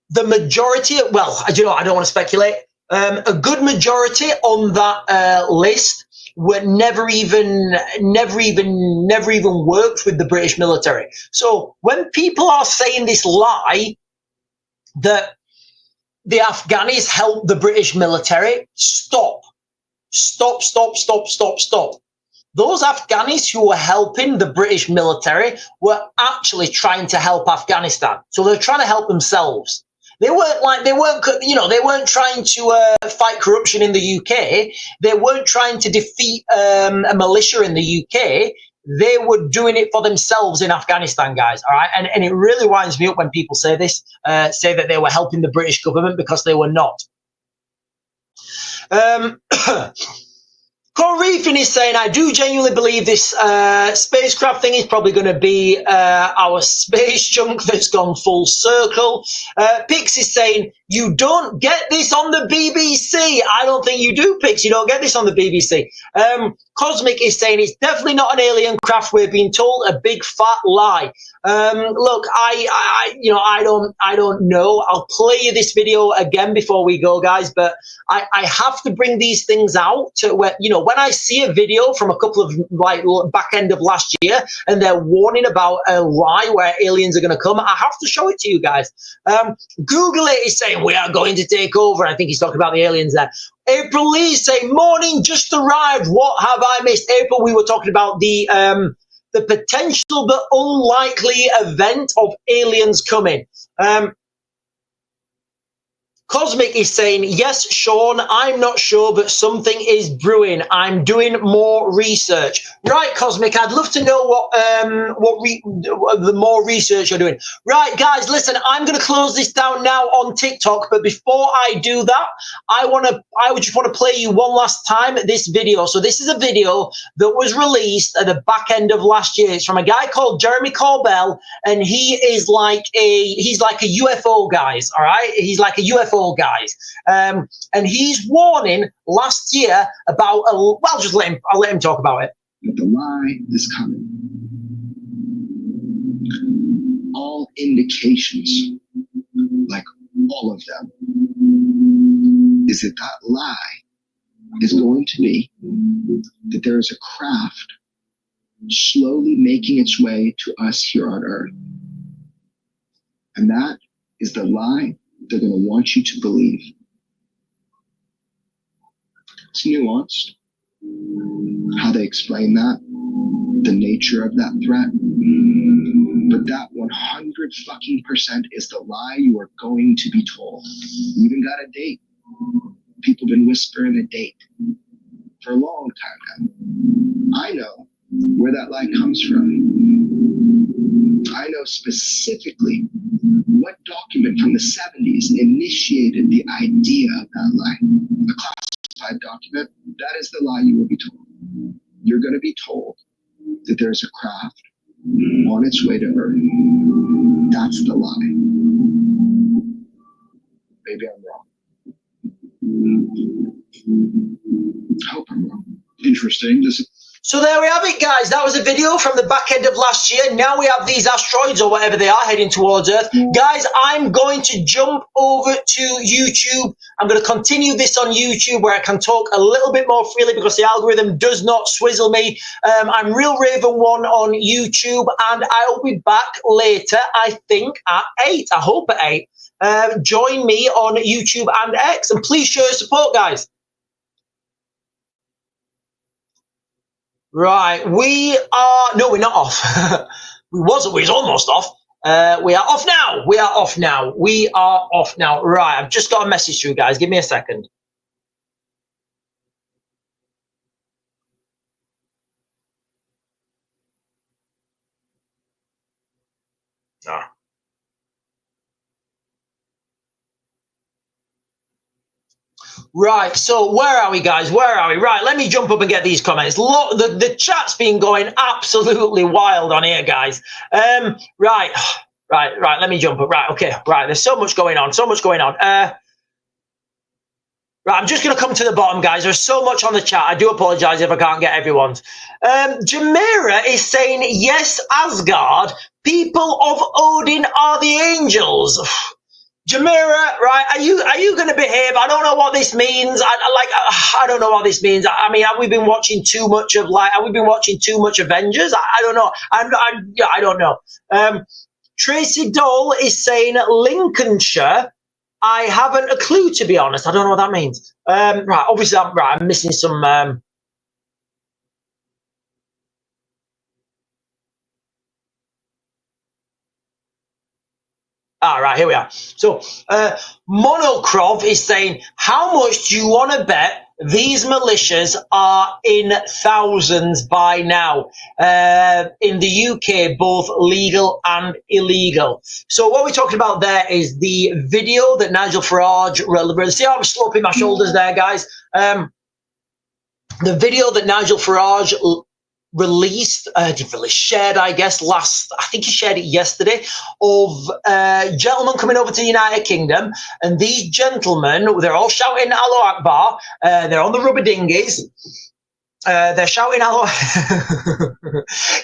the majority of, well, I don't want to speculate. A good majority on that list were never even worked with the British military. So when people are saying this lie that the Afghanis helped the British military, stop. Those Afghanis who were helping the British military were actually trying to help Afghanistan. So they're trying to help themselves. They weren't trying to fight corruption in the UK. They weren't trying to defeat a militia in the UK. They were doing it for themselves in Afghanistan, guys. All right, and it really winds me up when people say this, say that they were helping the British government, because they were not. Correefin is saying, I do genuinely believe this spacecraft thing is probably going to be our space junk that's gone full circle. Pix is saying, You don't get this on the BBC. I don't think you do, Pix. You don't get this on the BBC. Cosmic is saying it's definitely not an alien craft. We're being told a big fat lie. Look, I don't know. I'll play you this video again before we go, guys. But I have to bring these things out to where, when I see a video from a couple of back end of last year and they're warning about a lie where aliens are going to come, I have to show it to you guys. Google it is saying we are going to take over. I think he's talking about the aliens there. April Lee is saying, morning, just arrived. What have I missed? April, we were talking about the potential but unlikely event of aliens coming. Cosmic is saying, yes, Sean, I'm not sure, but something is brewing. I'm doing more research. Right, Cosmic, I'd love to know what the more research you're doing. Right, guys, listen, I'm going to close this down now on TikTok, but before I do that, I would just want to play you one last time this video. So this is a video that was released at the back end of last year. It's from a guy called Jeremy Corbell, and he's like a UFO guys, all right? He's like a UFO guys, and he's warning last year about I'll let him talk about it. But the lie is coming. All indications, like all of them, is that lie is going to be that there is a craft slowly making its way to us here on Earth, and that is the lie they're going to want you to believe. It's nuanced how they explain that, the nature of that threat, but that 100% is the lie you are going to be told. You even got a date. People have been whispering a date for a long time now. I know where that lie comes from. I know specifically what document from the 70s initiated the idea of that lie. A classified document, that is the lie you will be told. You're going to be told that there's a craft on its way to Earth. That's the lie. Maybe I'm wrong. I hope I'm wrong. Interesting. So there we have it, guys. That was a video from the back end of last year. Now we have these asteroids or whatever they are heading towards Earth. Guys, I'm going to jump over to YouTube. I'm going to continue this on YouTube where I can talk a little bit more freely because the algorithm does not swizzle me. I'm Real Raven 1 on YouTube, and I'll be back later, I think, at 8. I hope at 8. Join me on YouTube and X, and please show your support, guys. Right, we're not off. we was almost off. We are off now. We are off now. We are off now. Right, I've just got a message to you guys. Give me a second. Ah. Right, so where are we, guys? Where are we? Right, let me jump up and get these comments. Look, the chat's been going absolutely wild on here, guys. Right, let me jump up. Right, okay, right, there's so much going on, Right, I'm just going to come to the bottom, guys. There's so much on the chat. I do apologize if I can't get everyone's. Jamira is saying, yes, Asgard, people of Odin are the angels. Jamira, right? Are you going to behave? I don't know what this means. I don't know what this means. I mean, have we been watching too much of Avengers? I don't know. I don't know. Tracy Dole is saying Lincolnshire. I haven't a clue, to be honest. I don't know what that means. Right, obviously, I'm missing some. Right, here we are. So, Monocrov is saying, how much do you want to bet these militias are in thousands by now in the UK, both legal and illegal? So what we're talking about there is the video that Nigel Farage, see how I'm sloping my shoulders there, guys? The video that Nigel Farage released, shared, I guess, I think he shared it yesterday, of gentlemen coming over to the United Kingdom, and these gentlemen, they're all shouting Allahu Akbar, they're on the rubber dinghies, they're shouting Allahu.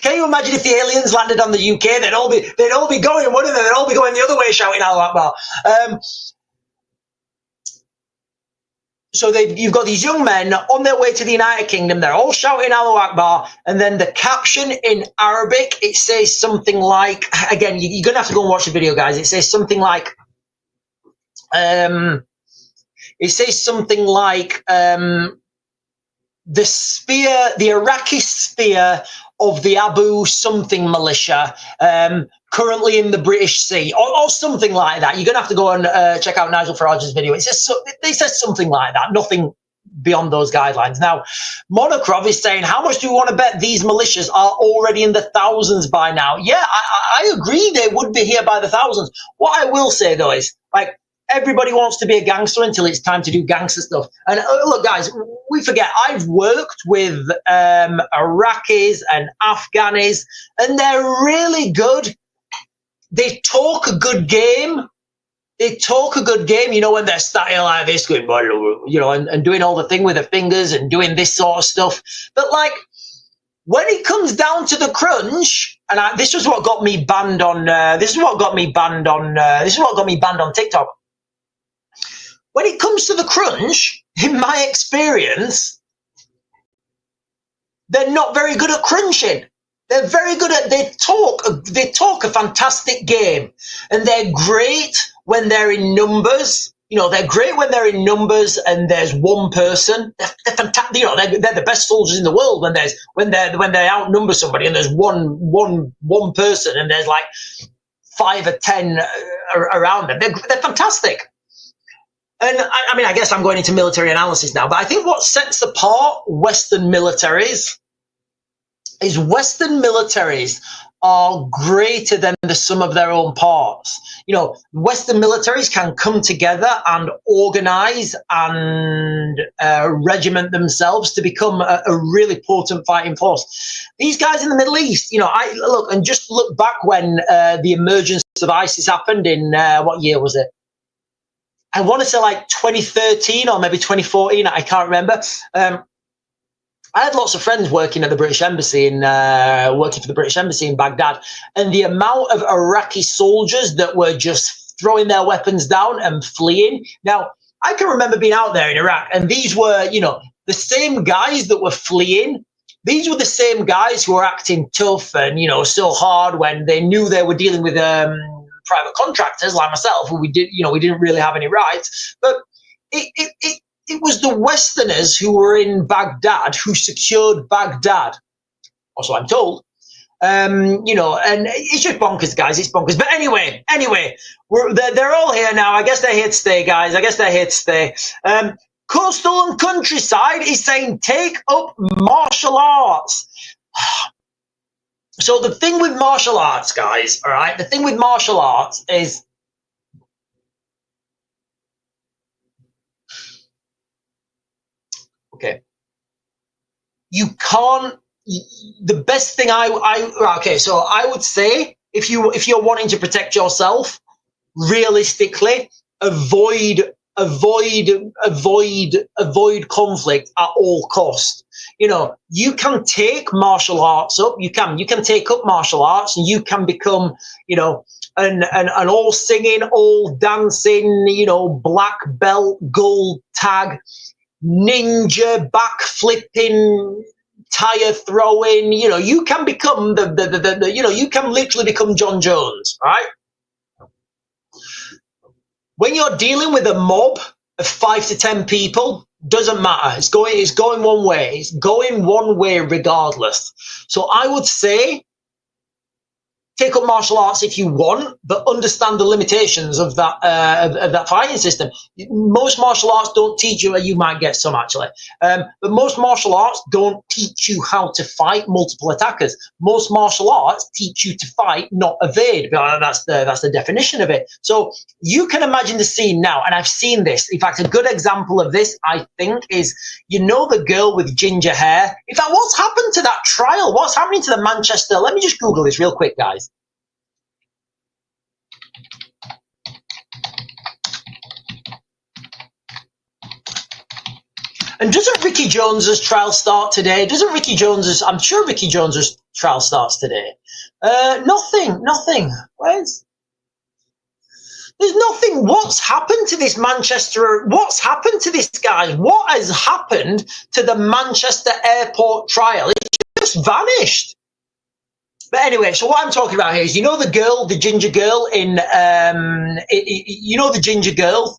Can you imagine if the aliens landed on the UK? They'd all be going, wouldn't they? They'd all be going the other way, shouting Allahu Akbar. So you've got these young men on their way to the United Kingdom. They're all shouting Allahu Akbar. And then the caption in Arabic, it says something like, again, you're going to have to go and watch the video, guys. It says something like, the Iraqi spear of the Abu something militia, currently in the British Sea, or something like that. You're going to have to go and check out Nigel Farage's video. It says something like that, nothing beyond those guidelines. Now, Monokrov is saying, how much do you want to bet these militias are already in the thousands by now? Yeah, I agree they would be here by the thousands. What I will say, though, is, like, everybody wants to be a gangster until it's time to do gangster stuff. And look, guys, we forget, I've worked with Iraqis and Afghanis, and they're really good. They talk a good game. When they're starting like this, going, and doing all the thing with the fingers and doing this sort of stuff. But, like, when it comes down to the crunch, and this is what got me banned on TikTok. When it comes to the crunch, in my experience, they're not very good at crunching. They're very good at, they talk a fantastic game, and they're great when they're in numbers. They're great when they're in numbers and there's one person. They're fantastic. They're the best soldiers in the world when they outnumber somebody and there's one person and there's like 5 or 10 around them. They're fantastic. And I mean, I guess I'm going into military analysis now, but I think what sets apart Western militaries is Western militaries are greater than the sum of their own parts. Western militaries can come together and organize and regiment themselves to become a really potent fighting force. These guys in the Middle East, just look back when the emergence of ISIS happened in, what year was it? I want to say like 2013 or maybe 2014. I can't remember. I had lots of friends working at the British Embassy working for the British Embassy in Baghdad, and the amount of Iraqi soldiers that were just throwing their weapons down and fleeing. Now, I can remember being out there in Iraq, and these were, the same guys that were fleeing. These were the same guys who were acting tough and, still hard when they knew they were dealing with private contractors like myself, who we didn't really have any rights. But it was the Westerners who were in Baghdad who secured Baghdad. Also, I'm told. And it's just bonkers, guys. It's bonkers. But anyway, they're all here now. I guess they're here to stay, guys. Coastal and Countryside is saying, take up martial arts. So the thing with martial arts, guys, all right? The thing with martial arts is, okay, you can't, the best thing so I would say, if you're wanting to protect yourself, realistically, avoid conflict at all costs. You can take martial arts up, you can take up martial arts, and you can become, an all singing, all dancing, black belt, gold tag, ninja, back flipping, tire throwing, you can become you can literally become John Jones, right? When you're dealing with a mob of 5 to 10 people, doesn't matter. It's going one way. It's going one way regardless. So I would say take up martial arts if you want, but understand the limitations of that fighting system. Most martial arts don't teach you, you might get some actually, but most martial arts don't teach you how to fight multiple attackers. Most martial arts teach you to fight, not evade. That's the definition of it. So you can imagine the scene now, and I've seen this. In fact, a good example of this, I think, is, you know, the girl with ginger hair. In fact, what's happened to that trial? What's happening to the Manchester? Let me just Google this real quick, guys. And doesn't Ricky Jones's trial start today? Doesn't Ricky Jones's? I'm sure Ricky Jones's trial starts today. Nothing. Where's? There's nothing. What's happened to this Manchester? What's happened to this guy? What has happened to the Manchester airport trial? It just vanished. But anyway, so what I'm talking about here is, you know, the girl, the ginger girl in, you know, the ginger girl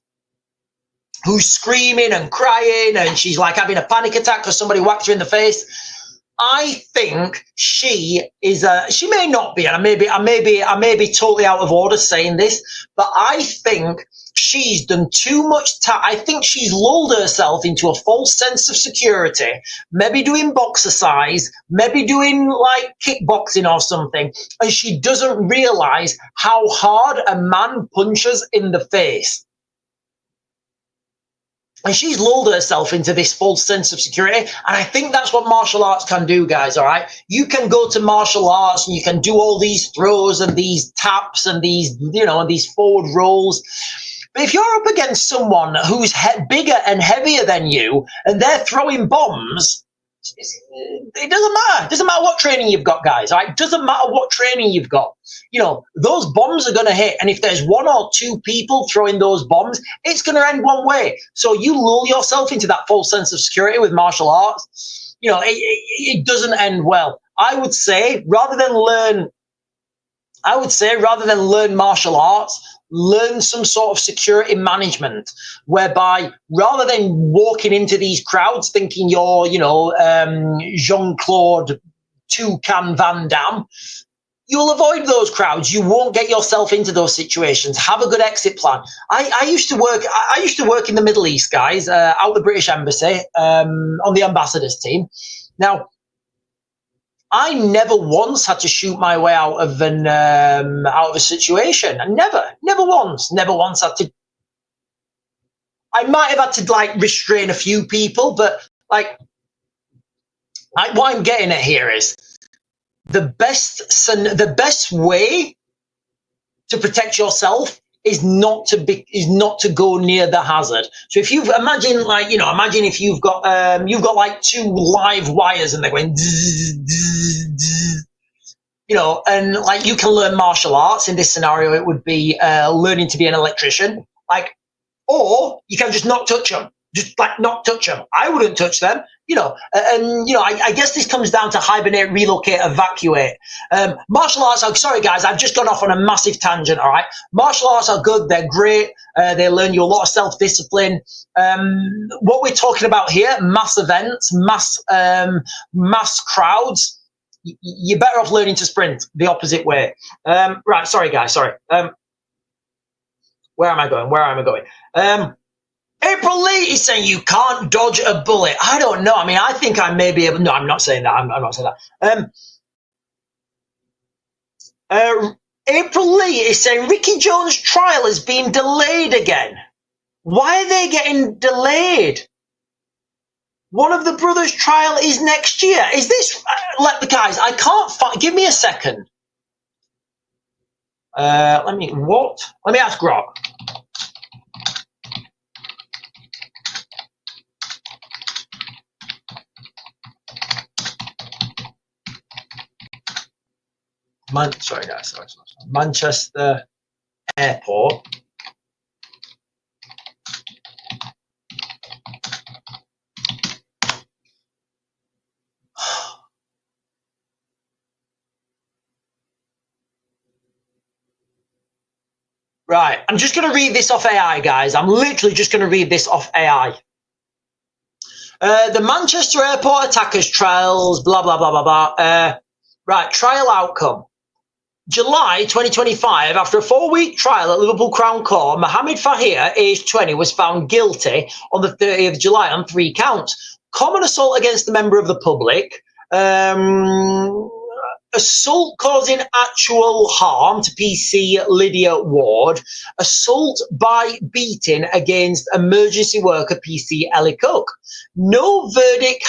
who's screaming and crying, and she's like having a panic attack because somebody whacked her in the face. I think she is she may not be, and I may be totally out of order saying this, but I think she's done too much I think she's lulled herself into a false sense of security, maybe doing boxercise, maybe doing like kickboxing or something, and she doesn't realize how hard a man punches in the face. And she's lulled herself into this false sense of security. And I think that's what martial arts can do, guys, all right? You can go to martial arts and you can do all these throws and these taps and these, you know, and these forward rolls. But if you're up against someone who's bigger and heavier than you and they're throwing bombs, it doesn't matter. It doesn't matter what training you've got, guys, all right? It doesn't matter what training you've got. You know, those bombs are going to hit. And if there's one or two people throwing those bombs, it's going to end one way. So you lull yourself into that false sense of security with martial arts. You know, it doesn't end well. I would say rather than learn martial arts, learn some sort of security management, whereby rather than walking into these crowds thinking you're, you know, Jean-Claude Toucan Van Damme, you'll avoid those crowds. You won't get yourself into those situations. Have a good exit plan. I used to work in the Middle East, guys, out the British Embassy, on the ambassadors team. Now, I never once had to shoot my way out of a situation. I never once had to. I might have had to like restrain a few people, but like, what I'm getting at here is the best way to protect yourself is not to go near the hazard. So if you've imagine if you've got like two live wires and they're going zzz, zzz, zzz, you know, and like you can learn martial arts in this scenario. It would be learning to be an electrician, like, or you can just not touch them. Just like not touch them. I wouldn't touch them, you know. And you know, I guess this comes down to hibernate, relocate, evacuate. Martial arts are, sorry guys, I've just gone off on a massive tangent. All right, martial arts are good. They're great. They learn you a lot of self-discipline. What we're talking about here, mass events, mass crowds. You're better off learning to sprint the opposite way. Right, sorry guys, sorry. Where am I going? April Lee is saying you can't dodge a bullet. I don't know. I mean, I think I may be able. No, I'm not saying that. I'm not saying that. April Lee is saying Ricky Jones' trial is being delayed again. Why are they getting delayed? One of the brothers' trial is next year. Is this? Let the guys. I can't find. Give me a second. Let me ask Grok. Sorry guys, Manchester Airport. Right, I'm just going to read this off AI, guys. I'm literally just going to read this off AI. The Manchester Airport attackers trials, blah, blah, blah, blah, blah. Right, trial outcome. July 2025, after a 4-week trial at Liverpool Crown Court, Mohammed Fahir, aged 20, was found guilty on the 30th of July on 3 counts. Common assault against a member of the public, assault causing actual harm to PC Lydia Ward, assault by beating against emergency worker PC Ellie Cook. No verdict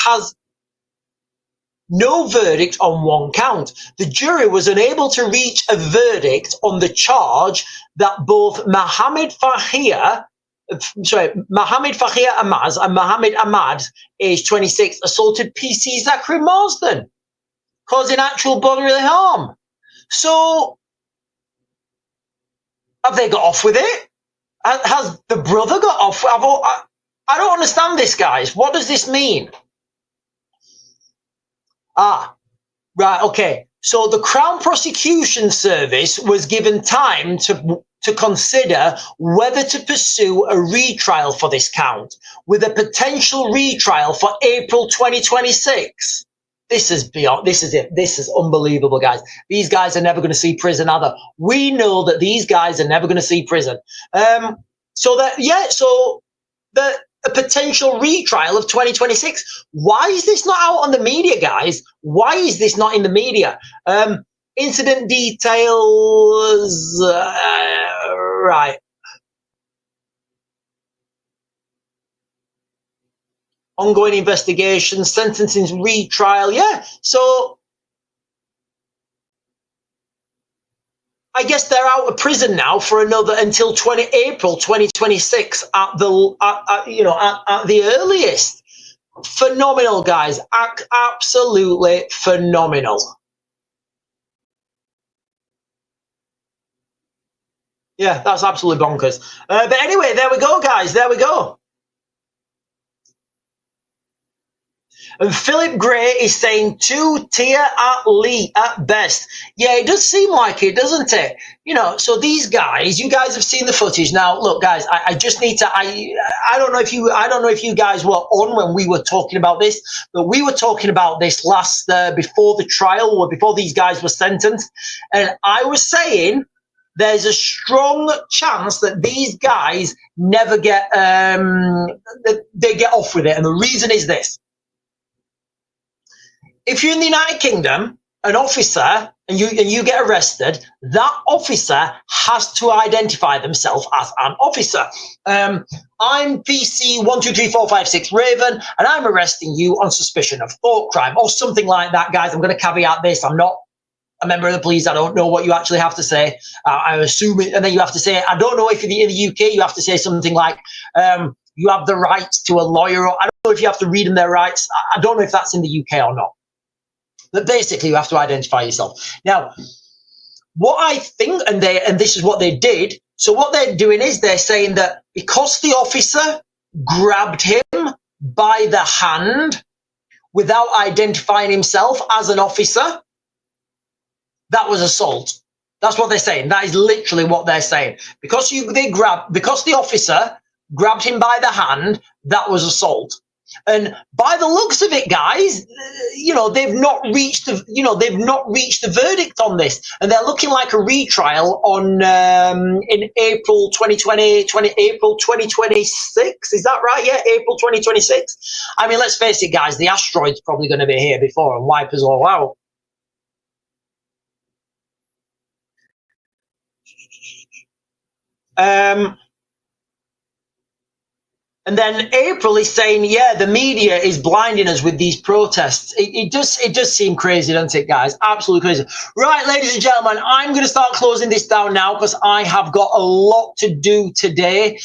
on 1 count. The jury was unable to reach a verdict on the charge that both Mohammed Fahir Amaz and Mohammed Ahmad, age 26, assaulted PC Zachary Marsden, causing actual bodily harm. So, have they got off with it? Has the brother got off? I don't understand this, guys. What does this mean? Right, okay. So the Crown Prosecution Service was given time to consider whether to pursue a retrial for this count, with a potential retrial for April 2026. This is it. This is unbelievable, guys. These guys are never going to see prison either. We know that these guys are never going to see prison. A potential retrial of 2026. Why is this not out on the media, guys? Why is this not in the media? Incident details, right. Ongoing investigation, sentencing, retrial, yeah. So I guess they're out of prison now for another until April 2026 at the earliest. Phenomenal, guys. Absolutely phenomenal. Yeah, that's absolutely bonkers. But anyway, there we go, guys. There we go. And Philip Gray is saying 2-tier at best. Yeah, it does seem like it, doesn't it? You know, so these guys, you guys have seen the footage. Now, look, guys, I just need to. I don't know if you guys were on when we were talking about this, but we were talking about this before the trial, or before these guys were sentenced, and I was saying there's a strong chance that these guys never get they get off with it, and the reason is this. If you're in the United Kingdom, an officer, and you get arrested, that officer has to identify themselves as an officer. I'm PC 123456 Raven, and I'm arresting you on suspicion of thought crime, or something like that, guys. I'm going to caveat this. I'm not a member of the police. I don't know what you actually have to say. I assume it, and then you have to say, I don't know if in the UK you have to say something like, you have the right to a lawyer. Or I don't know if you have to read them their rights. I don't know if that's in the UK or not. But basically, you have to identify yourself. Now, what I think, and this is what they did. So what they're doing is they're saying that because the officer grabbed him by the hand without identifying himself as an officer, that was assault. That's what they're saying. That is literally what they're saying. Because the officer grabbed him by the hand, that was assault. And by the looks of it, guys, they've not reached the verdict on this, and they're looking like a retrial on in April 2026. Is that right? Yeah, April 2026. I mean, let's face it, guys. The asteroid's probably going to be here before and wipe us all out. And then April is saying, yeah, the media is blinding us with these protests. It does seem crazy, doesn't it, guys? Absolutely crazy. Right, ladies and gentlemen, I'm going to start closing this down now because I have got a lot to do today.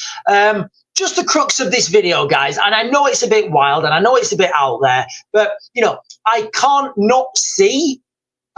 Just the crux of this video, guys, and I know it's a bit wild and I know it's a bit out there, but, I can't not see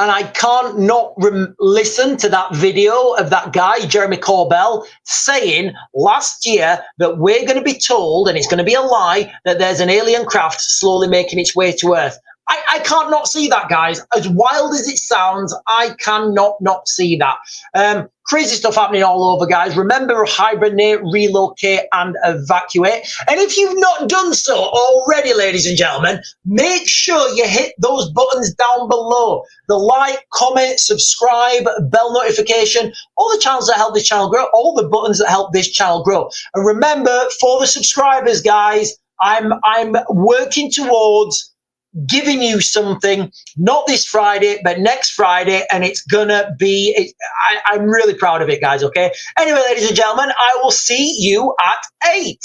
and I can't not listen to that video of that guy, Jeremy Corbell, saying last year that we're going to be told, and it's going to be a lie, that there's an alien craft slowly making its way to Earth. I can't not see that, guys. As wild as it sounds, I cannot not see that. Crazy stuff happening all over, guys. Remember, hibernate, relocate, and evacuate. And if you've not done so already, ladies and gentlemen, make sure you hit those buttons down below. The like, comment, subscribe, bell notification, all the channels that help this channel grow, all the buttons that help this channel grow. And remember, for the subscribers, guys, I'm working towards giving you something, not this Friday, but next Friday, and it's gonna be, I'm really proud of it, guys, okay? Anyway, ladies and gentlemen, I will see you at 8.